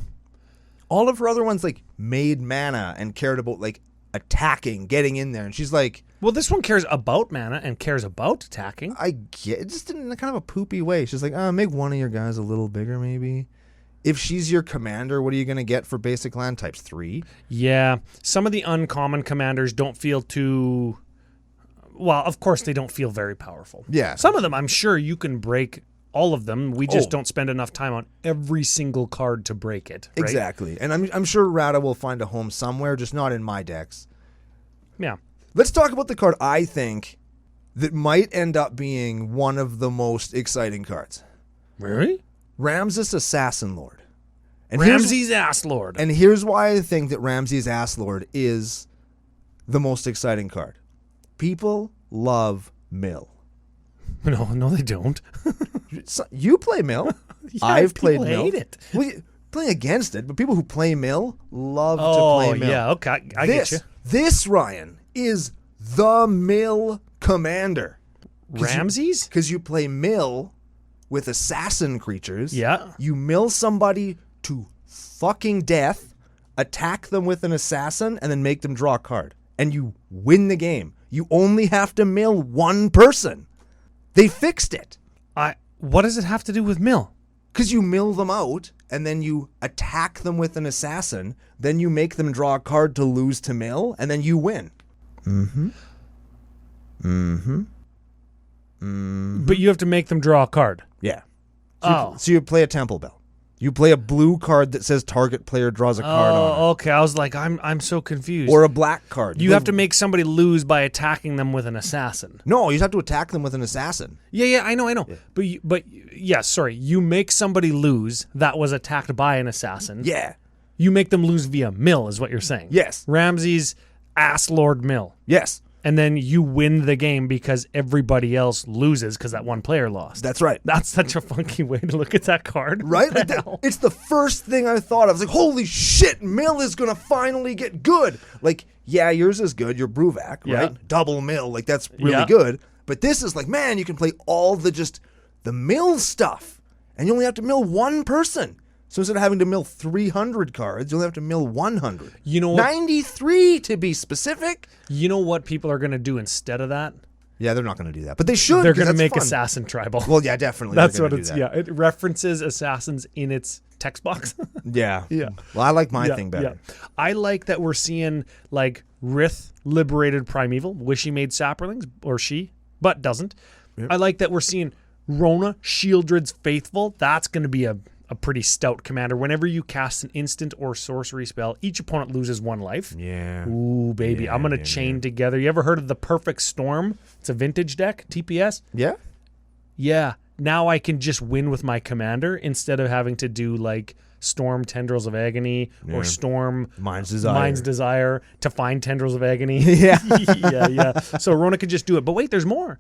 All of her other ones like made mana and cared about like attacking, getting in there, and she's like, Well, this one cares about mana and cares about attacking. I get it, just in a kind of a poopy way. She's like, make one of your guys a little bigger, maybe. If she's your commander, what are you going to get for basic land types? 3? Yeah. Some of the uncommon commanders don't feel too... Well, of course they don't feel very powerful. Yeah. Some of them, I'm sure you can break all of them. We just don't spend enough time on every single card to break it. Right? Exactly. And I'm sure Rada will find a home somewhere, just not in my decks. Yeah. Let's talk about the card I think that might end up being one of the most exciting cards. Really? Ramses Assassin Lord. And Ramses Ass Lord. And here's why I think that Ramses Ass Lord is the most exciting card. People love Mill. No, they don't. You play Mill. Yeah, I've played people Mill. hate it. Well, playing against it, but people who play Mill love to play Mill. Yeah, okay. I get you. This, Ryan, is the Mill commander. Ramses? Because you play Mill with assassin creatures. Yeah. You mill somebody to fucking death, attack them with an assassin, and then make them draw a card. And you win the game. You only have to mill one person. They fixed it. What does it have to do with Mill? Because you mill them out, and then you attack them with an assassin, then you make them draw a card to lose to mill, and then you win. But you have to make them draw a card. Yeah. So you play a Temple Bell. You play a blue card that says target player draws a card on it. Okay. I was like, I'm so confused. Or a black card. You have to make somebody lose by attacking them with an assassin. No, you have to attack them with an assassin. Yeah, I know. Yeah. But sorry. You make somebody lose that was attacked by an assassin. Yeah. You make them lose via Mill, is what you're saying. Yes. Ramses Ass Lord Mill. Yes. And then you win the game because everybody else loses because that one player lost. That's right. That's such a funky way to look at that card. Right? Like it's the first thing I thought of. I was like, holy shit, Mill is going to finally get good. Like, yeah, yours is good. Your Bruvac, Yeah. right? Double Mill. Like, that's really good. But this is like, man, you can play all the Mill stuff. And you only have to mill one person. So instead of having to mill 300 cards, you only have to mill 100. You know what? 93 to be specific. You know what people are going to do instead of that? Yeah, they're not going to do that. But they should. They're going to make fun. Assassin Tribal. Well, yeah, definitely. That's they're what gonna it's, do that. yeah. It references assassins in its text box. Yeah. Yeah. Well, I like my thing better. Yeah. I like that we're seeing like Rith liberated Primeval. Wish he made Saprolings, or she, but doesn't. Yep. I like that we're seeing Rona, Shieldred's Faithful. That's going to be a pretty stout commander. Whenever you cast an instant or sorcery spell, each opponent loses 1 life. Yeah. Ooh, baby. Yeah, I'm going to chain together. You ever heard of the Perfect Storm? It's a vintage deck, TPS. Yeah. Yeah. Now I can just win with my commander instead of having to do like Storm Tendrils of Agony or Storm Mind's Desire. Mind's Desire to find Tendrils of Agony. Yeah. yeah. So Rona could just do it. But wait, there's more.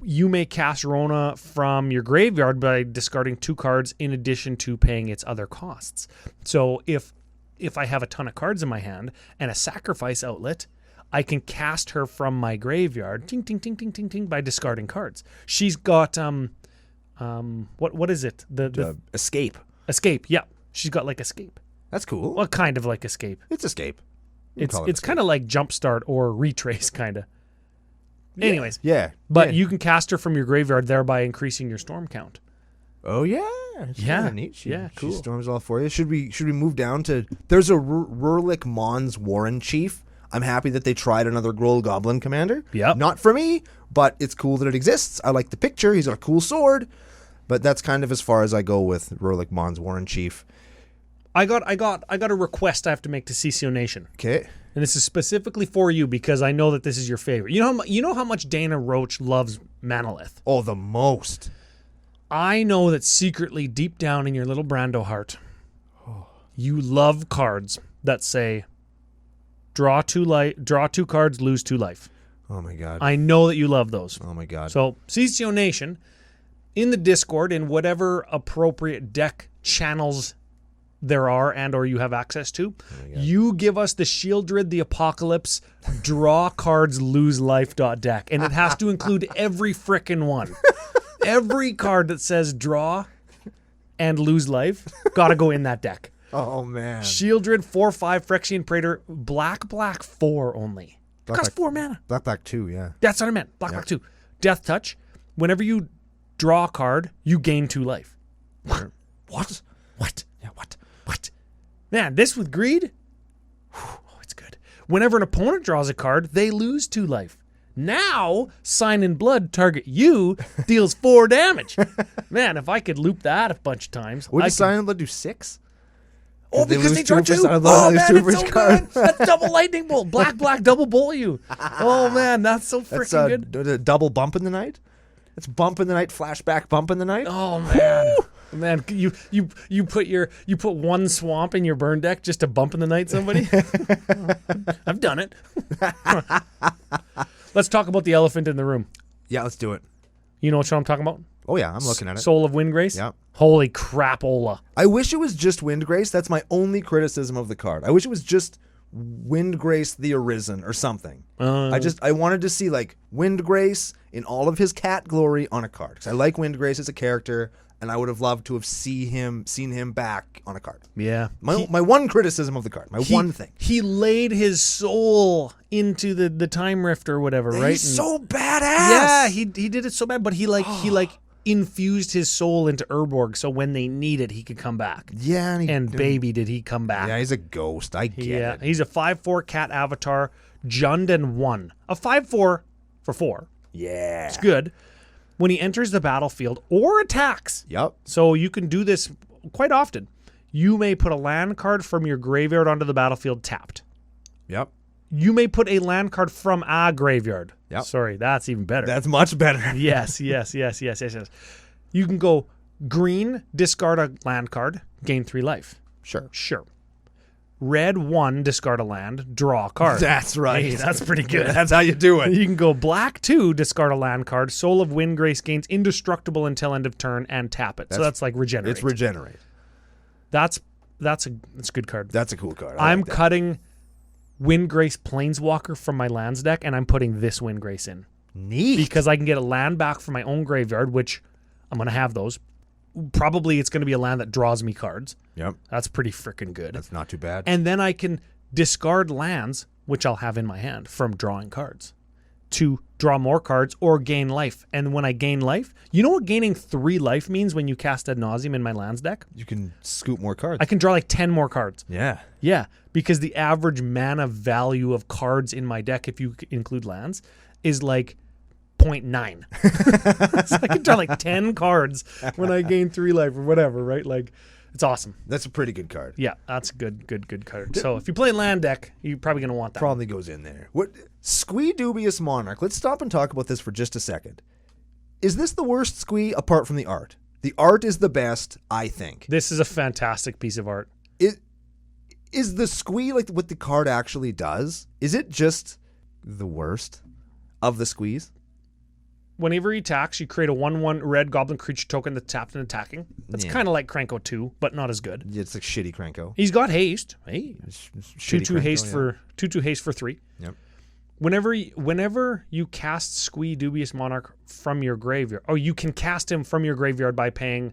You may cast Rona from your graveyard by discarding 2 cards in addition to paying its other costs. So if I have a ton of cards in my hand and a sacrifice outlet, I can cast her from my graveyard, ting, ting, ting, ting, ting, ting, by discarding cards. She's got what is it? The Escape. Escape. Yeah, she's got like Escape. That's cool. Well, kind of like Escape. It's Escape. It's kind of like Jumpstart or Retrace, kind of. Anyways, Yeah. but yeah. you can cast her from your graveyard, thereby increasing your storm count. Oh yeah. It's Yeah. kinda neat. She, Yeah, cool. She storms all for you. Should we move down to? There's a Rurlik Mons Warren Chief. I'm happy that they tried another Groll Goblin commander. Yep. Not for me, but it's cool that it exists. I like the picture. He's got a cool sword. But that's kind of as far as I go with Rurlik Mons Warren Chief. I got a request I have to make to CCO Nation, Okay. and this is specifically for you because I know that this is your favorite. You know how much Dana Roach loves Manolith. Oh, the most. I know that secretly, deep down in your little Brando heart, you love cards that say, draw 2 cards, lose 2 life. Oh my god. I know that you love those. Oh my god. So, CCO Nation, in the Discord, in whatever appropriate deck channels there are and or you have access to, you give us the Shieldred the Apocalypse draw cards lose life deck, and it has to include every frickin' one. Every card that says draw and lose life gotta go in that deck. Oh man. Shieldred 4/5 Phyrexian Praetor black 4 only. Black, Cost 4 mana. Black 2, yeah. That's what I meant. Black 2. Death Touch. Whenever you draw a card, you gain 2 life. What? What? Yeah, what? What? Man, this with greed? Oh, it's good. Whenever an opponent draws a card, they lose 2 life. Now, Sign in Blood target you deals 4 damage. Man, if I could loop that a bunch of times. What I does Silent Blood do? 6? Oh, They because lose they draw 2 for 2. Silent Blood, Oh, they lose man, 2 it's for so each card. good. That's double lightning bolt. Black, double bolt you. Oh, man, that's so That's freaking good. a double bump in the night? It's bump in the night, flashback bump in the night? Oh, man. Man, you put 1 swamp in your burn deck just to bump in the night somebody? I've done it. Let's talk about the elephant in the room. Yeah, let's do it. You know what show I'm talking about? Oh yeah, I'm looking at it. Soul of Windgrace? Yeah. Holy crapola. I wish it was just Windgrace. That's my only criticism of the card. I wish it was just Windgrace the Arisen or something. I wanted to see like Windgrace in all of his cat glory on a card. Because I like Windgrace as a character, and I would have loved to have seen him back on a card. Yeah. My one criticism of the card, one thing. He laid his soul into the time rift or whatever, right? He's so badass. Yeah, he did it so bad, but he infused his soul into Urborg so when they need it, he could come back. Yeah, And baby, did he come back. Yeah, he's a ghost. I get it. He's a 5/4 cat avatar, Jund 1. A 5/4 for 4. Yeah. It's good. When he enters the battlefield or attacks, Yep. so you can do this quite often, you may put a land card from your graveyard onto the battlefield tapped. Yep. You may put a land card from a graveyard. Yep. Sorry, that's even better. That's much better. Yes. You can go green, discard a land card, gain 3 life. Sure. Red 1, discard a land, draw a card. That's right. Hey, that's pretty good. That's how you do it. You can go black 2, discard a land card, Soul of Windgrace gains indestructible until end of turn and tap it. So that's like regenerate. It's regenerate. That's a good card. That's a cool card. I I'm like that. cutting Windgrace Planeswalker from my lands deck, and I'm putting this Windgrace in. Neat. Because I can get a land back from my own graveyard, which I'm going to have those. Probably it's going to be a land that draws me cards. Yep. That's pretty freaking good. That's not too bad. And then I can discard lands, which I'll have in my hand from drawing cards, to draw more cards or gain life. And when I gain life, you know what gaining 3 life means when you cast Ad Nauseam in my lands deck? You can scoop more cards. I can draw like 10 more cards. Yeah. Yeah, because the average mana value of cards in my deck, if you include lands, is like 0.9. So I can draw like 10 cards when I gain 3 life or whatever, right? Like, it's awesome. That's a pretty good card. Yeah, that's a good card. So if you play land deck, you're probably going to want that. Probably goes in there. What Squee Dubious Monarch? Let's stop and talk about this for just a second. Is this the worst Squee apart from the art? The art is the best, I think. This is a fantastic piece of art. Is the Squee like what the card actually does? Is it just the worst of the Squees? Whenever he attacks, you create a 1/1 red goblin creature token that's tapped and attacking. That's Yeah. kind of like Krenko 2, but not as good. It's like shitty Krenko. He's got haste. Hey, Shitty 2/2 Krenko, haste yeah. for 2/2 haste for 3. Yep. Whenever you cast Squee Dubious Monarch from your graveyard, you can cast him from your graveyard by paying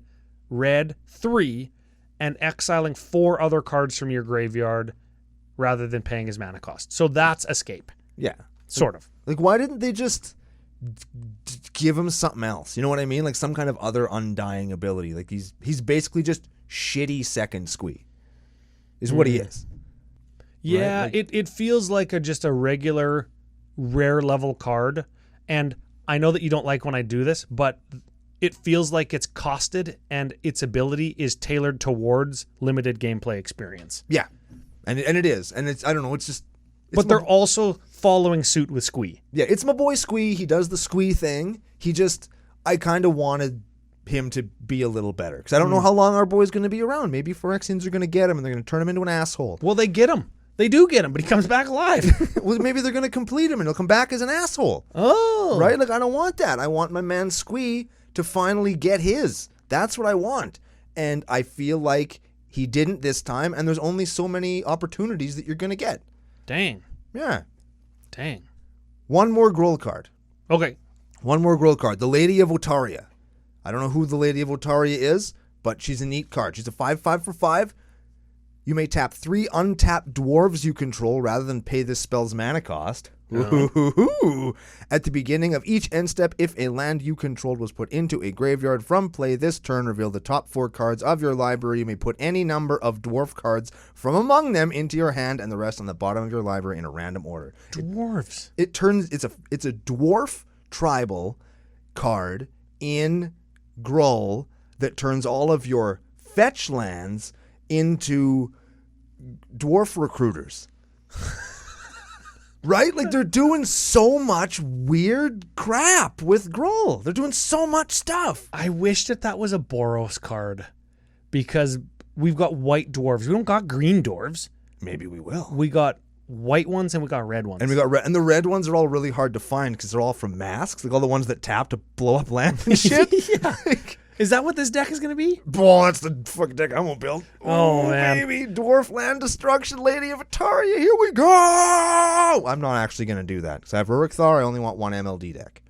red 3 and exiling 4 other cards from your graveyard rather than paying his mana cost. So that's escape, Yeah. sort of. Like, why didn't they just give him something else? You know what I mean? Like some kind of other undying ability. Like he's basically just shitty second Squee. Is what he is. Yeah, Right? it feels like just a regular rare level card. And I know that you don't like when I do this, but it feels like it's costed and its ability is tailored towards limited gameplay experience. Yeah. And it is. And it's, I don't know, it's just... But they're also following suit with Squee. Yeah, it's my boy Squee. He does the Squee thing. I kind of wanted him to be a little better. Because I don't know how long our boy's going to be around. Maybe Phyrexians are going to get him and they're going to turn him into an asshole. Well, they get him. They do get him, but he comes back alive. Well, maybe they're going to complete him and he'll come back as an asshole. Oh. Right? Like, I don't want that. I want my man Squee to finally get his. That's what I want. And I feel like he didn't this time, and there's only so many opportunities that you're going to get. Dang. Yeah. Dang. One more Gruul card. Okay. One more Gruul card. The Lady of Otaria. I don't know who the Lady of Otaria is, but she's a neat card. She's a 5/5 for 5. You may tap 3 untapped dwarves you control rather than pay this spell's mana cost. Ooh. At the beginning of each end step, if a land you controlled was put into a graveyard from play this turn, reveal the top 4 cards of your library. You may put any number of dwarf cards from among them into your hand and the rest on the bottom of your library in a random order. Dwarves. It's a dwarf tribal card in Gruul that turns all of your fetch lands into dwarf recruiters. Right? Like, they're doing so much weird crap with Gruul. They're doing so much stuff. I wish that was a Boros card because we've got white dwarves. We don't got green dwarves. Maybe we will. We got white ones and we got red ones. And we got red, and the red ones are all really hard to find because they're all from masks. Like all the ones that tap to blow up land and shit. Yeah. Is that what this deck is going to be? Boy, that's the fucking deck I won't build. Oh, man. Baby, Dwarf Land Destruction, Lady of Otaria, here we go! I'm not actually going to do that, because I have Rurik Thar, I only want one MLD deck.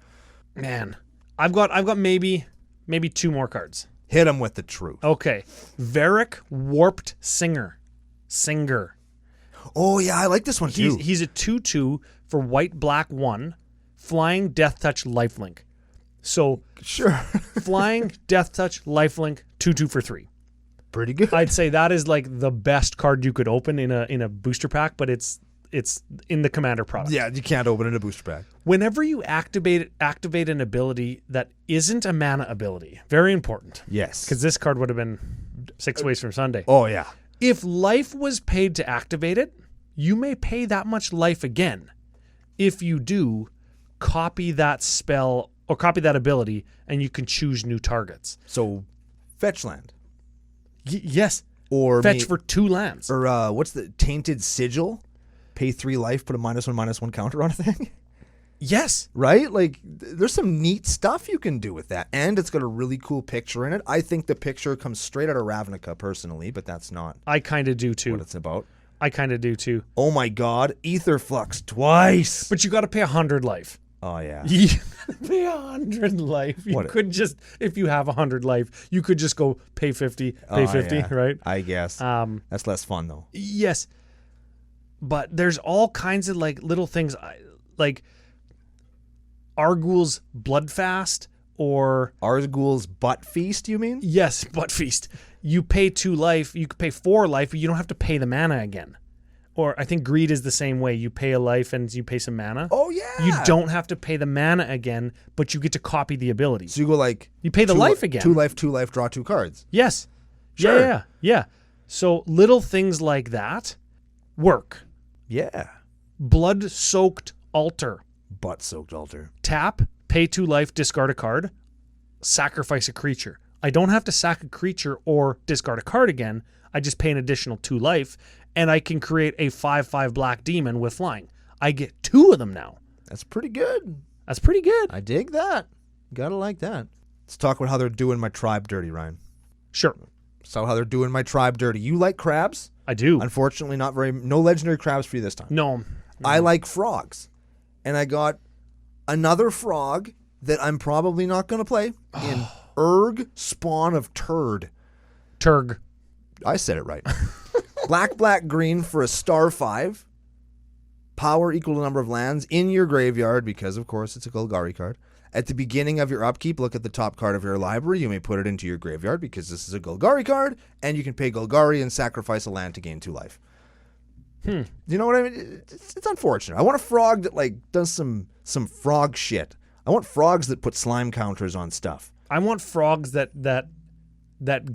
Man, I've got maybe 2 more cards. Hit him with the truth. Okay. Varric Warped Singer. Oh, yeah, I like this one, too. He's a 2/2 for white, black, 1, flying, death touch, lifelink. So, Sure. flying, death touch, lifelink, 2/2 for 3. Pretty good. I'd say that is like the best card you could open in a booster pack, but it's in the commander product. Yeah, you can't open it in a booster pack. Whenever you activate an ability that isn't a mana ability, very important, Yes. because this card would have been 6 ways from Sunday. Oh, yeah. If life was paid to activate it, you may pay that much life again. If you do, copy that spell or copy that ability, and you can choose new targets. So, fetch land. Yes. Or Fetch for 2 lands. Or what's the Tainted Sigil? Pay 3 life, put a -1/-1 counter on a thing. Yes. Right? Like, there's some neat stuff you can do with that. And it's got a really cool picture in it. I think the picture comes straight out of Ravnica, personally, but that's not I kind of do too. what it's about. I kind of do too. Oh my god, Ether Flux twice. But you got to pay 100 life. Oh, yeah. You gotta pay 100 life. You What? could just, if you have 100 life, you could just go pay 50, pay Oh, 50, yeah. right? I guess. That's less fun, though. Yes. But there's all kinds of like little things like Argul's Bloodfast or Argul's Butt Feast, you mean? yes, Butt Feast. You pay 2 life, you could pay 4 life, but you don't have to pay the mana again. or I think Greed is the same way. You pay a life and you pay some mana. Oh yeah. You don't have to pay the mana again, but you get to copy the ability. So you go like You pay the life again. 2 life, draw 2 cards. Yes. Sure. Yeah. So little things like that work. Yeah. Blood-soaked altar. Butt-soaked altar. Tap, pay 2 life, discard a card, sacrifice a creature. I don't have to sack a creature or discard a card again. I just pay an additional 2 life, and I can create a 5/5 black demon with flying. I get 2 of them now. That's pretty good. That's pretty good. I dig that. Gotta like that. Let's talk about how they're doing my tribe dirty, Ryan. Sure. So how they're doing my tribe dirty. You like crabs? I do. Unfortunately, no legendary crabs for you this time. No. I like frogs. And I got another frog that I'm probably not going to play in Urg Spawn of Turd. Turg. I said it right. black, green for a star 5. Power equal to number of lands in your graveyard because, of course, it's a Golgari card. At the beginning of your upkeep, look at the top card of your library. You may put it into your graveyard because this is a Golgari card, and you can pay Golgari and sacrifice a land to gain 2 life. You know what I mean? It's unfortunate. I want a frog that like does some frog shit. I want frogs that put slime counters on stuff. I want frogs that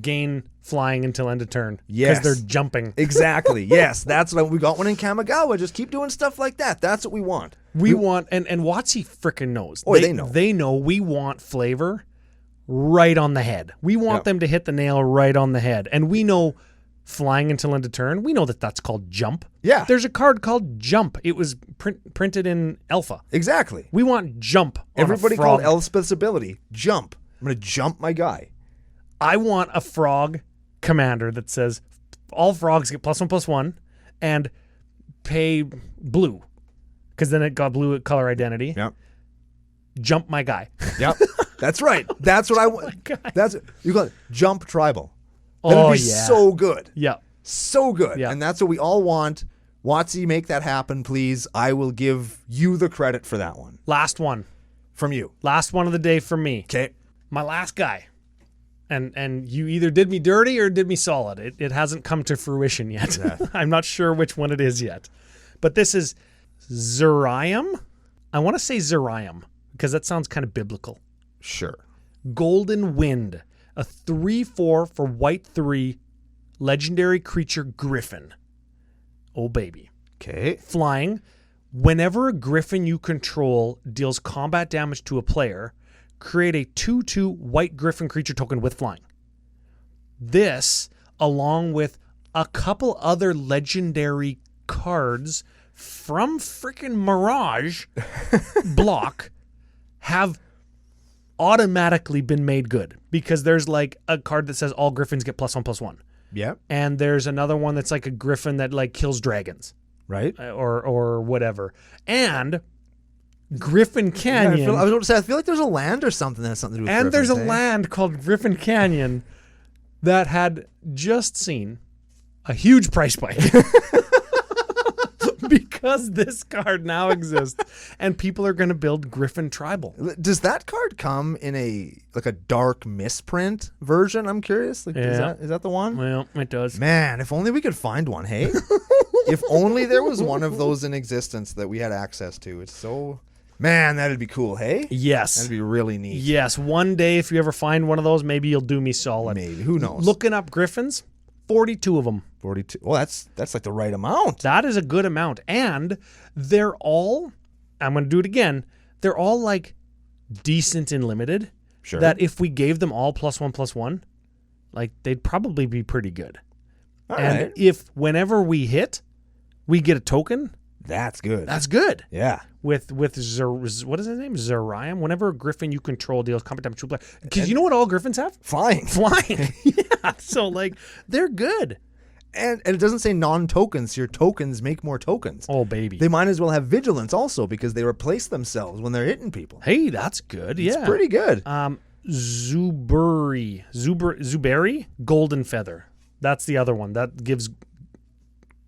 gain flying until end of turn. Yes. Because they're jumping. Exactly. Yes, that's what we got one in Kamigawa. Just keep doing stuff like that. That's what we want. We want, and WotC frickin' knows. Oh, they know. They know we want flavor right on the head. We want them to hit the nail right on the head. And we know flying until end of turn, we know that that's called jump. Yeah. There's a card called jump. It was printed in alpha. Exactly. We want jump on Everybody a frog. called Elspeth's ability jump. I'm going to jump my guy. I want a frog commander that says all frogs get +1/+1 and pay blue because then it got blue color identity. Yep. Jump my guy. Yep. That's right. That's what I want. That's you call it jump tribal. That Oh, would be yeah. so good. Yeah. So good. Yeah. And that's what we all want. WotC, make that happen, please. I will give you the credit for that one. Last one. From you. Last one of the day from me. Okay. My last guy. And you either did me dirty or did me solid. It hasn't come to fruition yet. I'm not sure which one it is yet. But this is Zeriam. I want to say Zeriam because that sounds kind of biblical. Sure. Golden Wind. A 3/4 for white 3 legendary creature griffin. Oh, baby. Okay. Flying. Whenever a griffin you control deals combat damage to a player, create a 2/2 white griffin creature token with flying. This, along with a couple other legendary cards from freaking Mirage block, have automatically been made good because there's like a card that says all griffins get +1/+1. Yep. And there's another one that's like a griffin that like kills dragons Right. or whatever. And Griffin I Canyon. was going to say, I feel like there's a land or something that has something to do with and there's a Griffins, eh? land called Griffin Canyon that had just seen a huge price spike. Because this card now exists and people are going to build Griffin Tribal. Does that card come in a dark misprint version? I'm curious. Like, Yeah. is that the one? Well, it does. Man, if only we could find one, hey? If only there was one of those in existence that we had access to. It's so... Man, that'd be cool, hey? Yes. That'd be really neat. Yes. One day, if you ever find one of those, maybe you'll do me solid. Maybe. Who knows? Looking up Griffins, 42 of them. 42. Well, that's like the right amount. That is a good amount. And they're all, I'm going to do it again, they're all like decent and limited. Sure. That if we gave them all +1/+1, like they'd probably be pretty good. All and right. if whenever we hit, we get a token, That's good. that's good. Yeah. With what is his name? Zeriam. Whenever a griffin you control deals combat damage to a player. Because you know what all griffins have? Flying. Flying. Yeah. So like they're good. And it doesn't say non-tokens. Your tokens make more tokens. Oh baby. They might as well have vigilance also because they replace themselves when they're hitting people. Hey, that's good. Yeah. It's pretty good. Zuberi, Golden Feather. That's the other one. That gives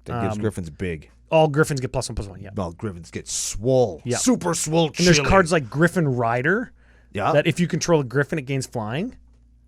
That gives Griffins big. all griffins get +1/+1. Yeah. Well, Griffins get swole. Yeah. Super swole. And there's cards like Griffin Rider Yeah. that if you control a griffin, it gains flying.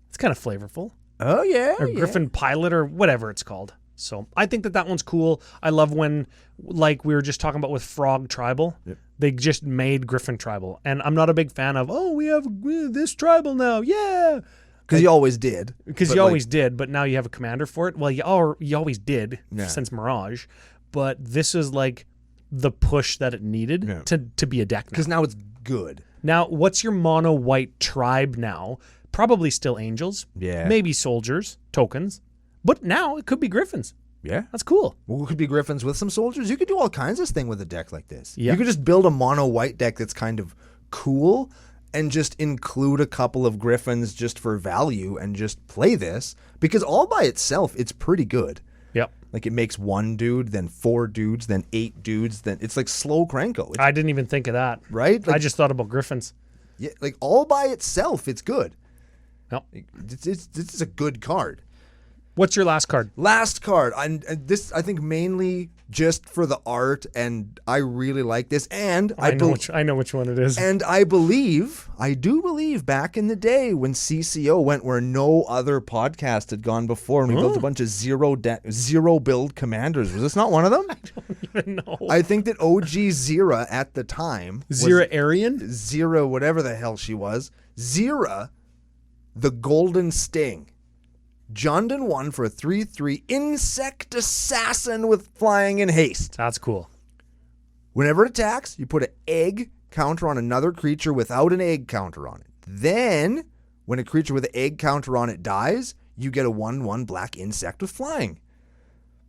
It's kind of flavorful. Oh, yeah. Or yeah. Griffin Pilot or whatever it's called. So I think that one's cool. I love when, like we were just talking about with Frog Tribal, they just made Griffin Tribal. And I'm not a big fan of, we have this tribal now. Yeah. Because you always did. Because But, you like, always did, but now you have a commander for it. Well, you always did since Mirage. But this is like the push that it needed to be a deck now. Because now it's good. Now, what's your mono white tribe now? Probably still angels. Yeah. Maybe soldiers, tokens. But now it could be griffins. Yeah. That's cool. Well, it could be griffins with some soldiers. You could do all kinds of thing with a deck like this. Yeah. You could just build a mono white deck that's kind of cool and just include a couple of griffins just for value and just play this. Because all by itself, it's pretty good. Yep. Like it makes 1 dude, then 4 dudes, then 8 dudes, then it's like slow Cranko. It's, I didn't even think of that. right? Like, I just thought about griffins. yeah, like all by itself, it's good. Yep. It's a good card. What's your last card? Last card, and this I think mainly just for the art, and I really like this. And I know which one it is. And I do believe back in the day when CCO went where no other podcast had gone before, and we built a bunch of zero build commanders. Was this not one of them? I don't even know. I think that OG Zira at the time, Zira Aryan? Zira, whatever the hell she was, Zira, the Golden Sting. Jundin 1 for a 3/3 insect assassin with flying and haste. That's cool. Whenever it attacks, you put an egg counter on another creature without an egg counter on it. Then, when a creature with an egg counter on it dies, you get a 1/1 black insect with flying.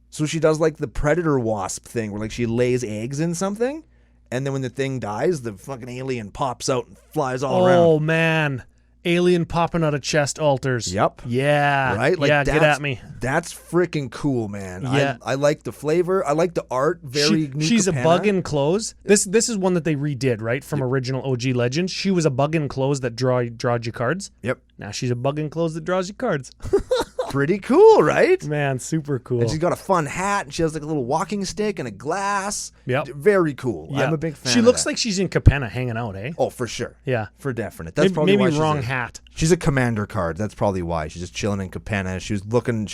So she does like the predator wasp thing where like she lays eggs in something, and then when the thing dies, the fucking alien pops out and flies all around. Oh, man. Alien popping out of chest altars. Yep. Yeah. Right? Like yeah, get at me. That's freaking cool, man. Yeah. I like the flavor. I like the art. Very neat. She's Capenna. a bug in clothes. This is one that they redid, right? From original OG Legends. She was a bug in clothes that draws you cards. Yep. Now she's a bug in clothes that draws you cards. Pretty cool, right? Man, super cool. And she's got a fun hat, and she has like a little walking stick and a glass. Yep. Very cool. Yeah. I'm a big fan She of looks that. like she's in Capenna hanging out, eh? Oh, for sure. Yeah. For definite. That's probably maybe why she's wrong a- hat. She's a commander card. That's probably why. She's just chilling in Capenna. She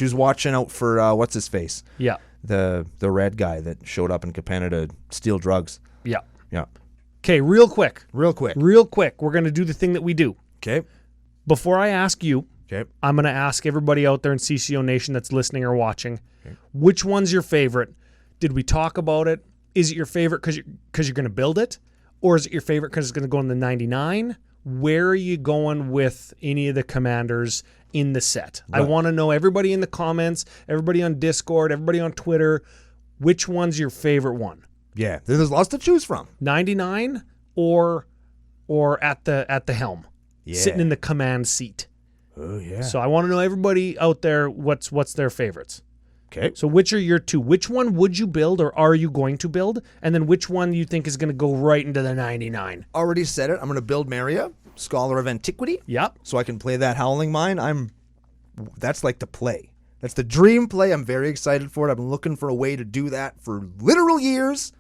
was watching out for what's his face? Yeah. The red guy that showed up in Capenna to steal drugs. Yeah. Yeah. Okay, real quick. Real quick. We're going to do the thing that we do. Okay. Before I ask you, Okay. I'm going to ask everybody out there in CCO Nation that's listening or watching, which one's your favorite? Did we talk about it? Is it your favorite because you're going to build it? Or is it your favorite because it's going to go in the 99? Where are you going with any of the commanders in the set? I want to know, everybody in the comments, everybody on Discord, everybody on Twitter, which one's your favorite one? Yeah. There's lots to choose from. 99 or at the helm, sitting in the command seat. Oh yeah. So I want to know, everybody out there, what's their favorites. Okay. So which are your two? Which one would you build, or are you going to build? And then which one you think is going to go right into the 99? Already said it. I'm going to build Maria, Scholar of Antiquity. Yep. So I can play that Howling Mine. That's like the play. That's the dream play. I'm very excited for it. I've been looking for a way to do that for literal years,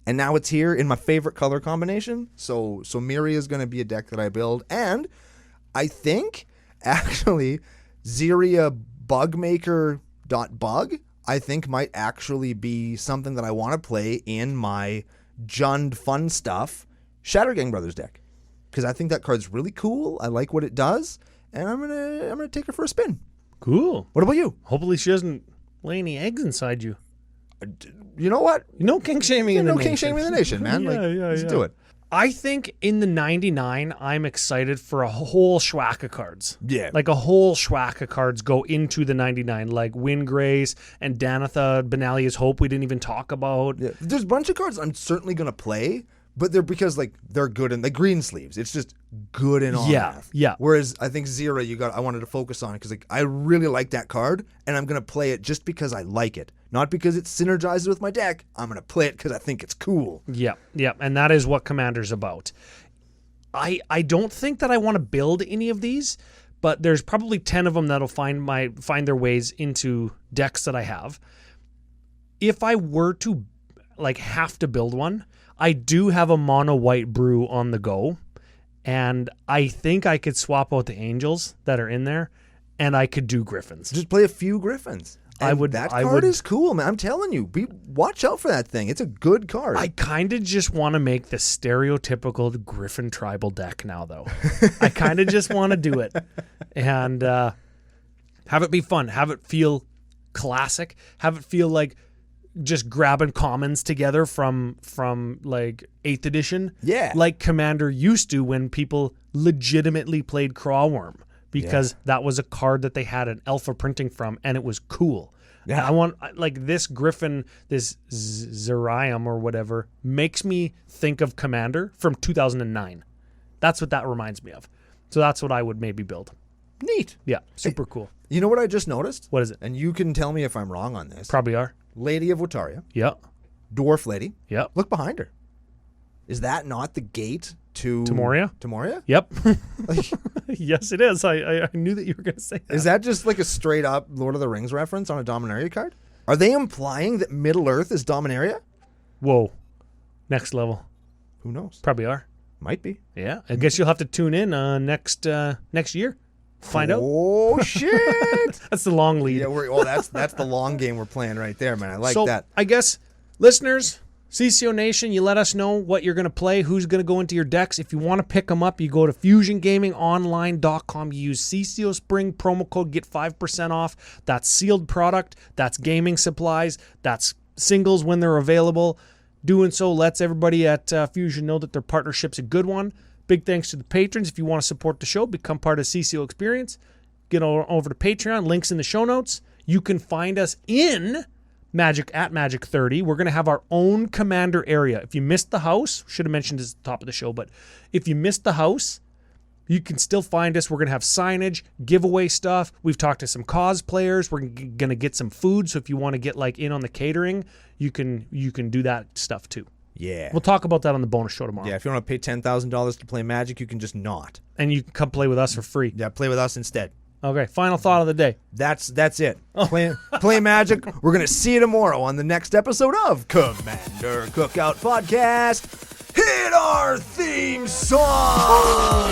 and now it's here in my favorite color combination. So Miria is going to be a deck that I build, and I think actually Ziria Bugmaker.bug I think might actually be something that I want to play in my Jund Fun Stuff Shattergang Brothers deck, because I think that card's really cool. I like what it does, and I'm gonna take her for a spin. Cool. What about you? Hopefully she doesn't lay any eggs inside you. You know what? No king shaming in the No nation. king shaming in the nation, man. Let's do it. I think in the 99, I'm excited for a whole schwack of cards. Yeah. Like a whole schwack of cards go into the 99, like Windgrace and Danitha, Benalia's Hope we didn't even talk about. Yeah. There's a bunch of cards I'm certainly gonna play, but they're because like they're good in the green sleeves. It's just good in all. Yeah. Whereas I think Zira, I wanted to focus on because like I really like that card, and I'm gonna play it just because I like it, not because it synergizes with my deck. I'm gonna play it because I think it's cool. Yeah, and that is what Commander's about. I don't think that I want to build any of these, but there's probably 10 of them that'll find their ways into decks that I have. If I were to like have to build one, I do have a mono white brew on the go, and I think I could swap out the angels that are in there, and I could do griffins. Just play a few Griffins. That card is cool, man. I'm telling you, watch out for that thing. It's a good card. I kind of just want to make the stereotypical Griffin tribal deck now, though. I kind of just want to do it and have it be fun. Have it feel classic. Have it feel like just grabbing commons together from like 8th edition. Yeah. Like Commander used to when people legitimately played Crawworm. Because that was a card that they had an alpha printing from, and it was cool. Yeah. And I want, like, this Griffin, this Zerium or whatever, makes me think of Commander from 2009. That's what that reminds me of. So that's what I would maybe build. Neat. Yeah, super cool. You know what I just noticed? What is it? And you can tell me if I'm wrong on this. Probably are. Lady of Otaria. Yeah. Dwarf Lady. Yeah. Look behind her. Is that not the gate to Moria? To Moria? Yep. Yes, it is. I knew that you were going to say that. Is that just like a straight up Lord of the Rings reference on a Dominaria card? Are they implying that Middle Earth is Dominaria? Whoa. Next level. Who knows? Probably are. Might be. Yeah. I guess you'll have to tune in next year. Find out. Oh, shit. That's the long lead. Yeah, that's the long game we're playing right there, man. I like that. I guess, listeners, CCO Nation, you let us know what you're going to play, who's going to go into your decks. If you want to pick them up, you go to fusiongamingonline.com. You use CCO Spring promo code, get 5% off. That's sealed product. That's gaming supplies. That's singles when they're available. Doing so lets everybody at Fusion know that their partnership's a good one. Big thanks to the patrons. If you want to support the show, become part of CCO Experience, get over to Patreon. Links in the show notes. You can find us in Magic 30. We're going to have our own Commander area. If you missed the house, should have mentioned this at the top of the show, but if you missed the house, you can still find us. We're going to have signage, giveaway stuff. We've talked to some cosplayers. We're going to get some food, so if you want to get like in on the catering, you can do that stuff too. Yeah. We'll talk about that on the bonus show tomorrow. Yeah, if you want to pay $10,000 to play Magic, you can just not. And you can come play with us for free. Yeah, play with us instead. Okay, final thought of the day. That's it. Play Magic. We're going to see you tomorrow on the next episode of Commander Cookout Podcast. Hit our theme song!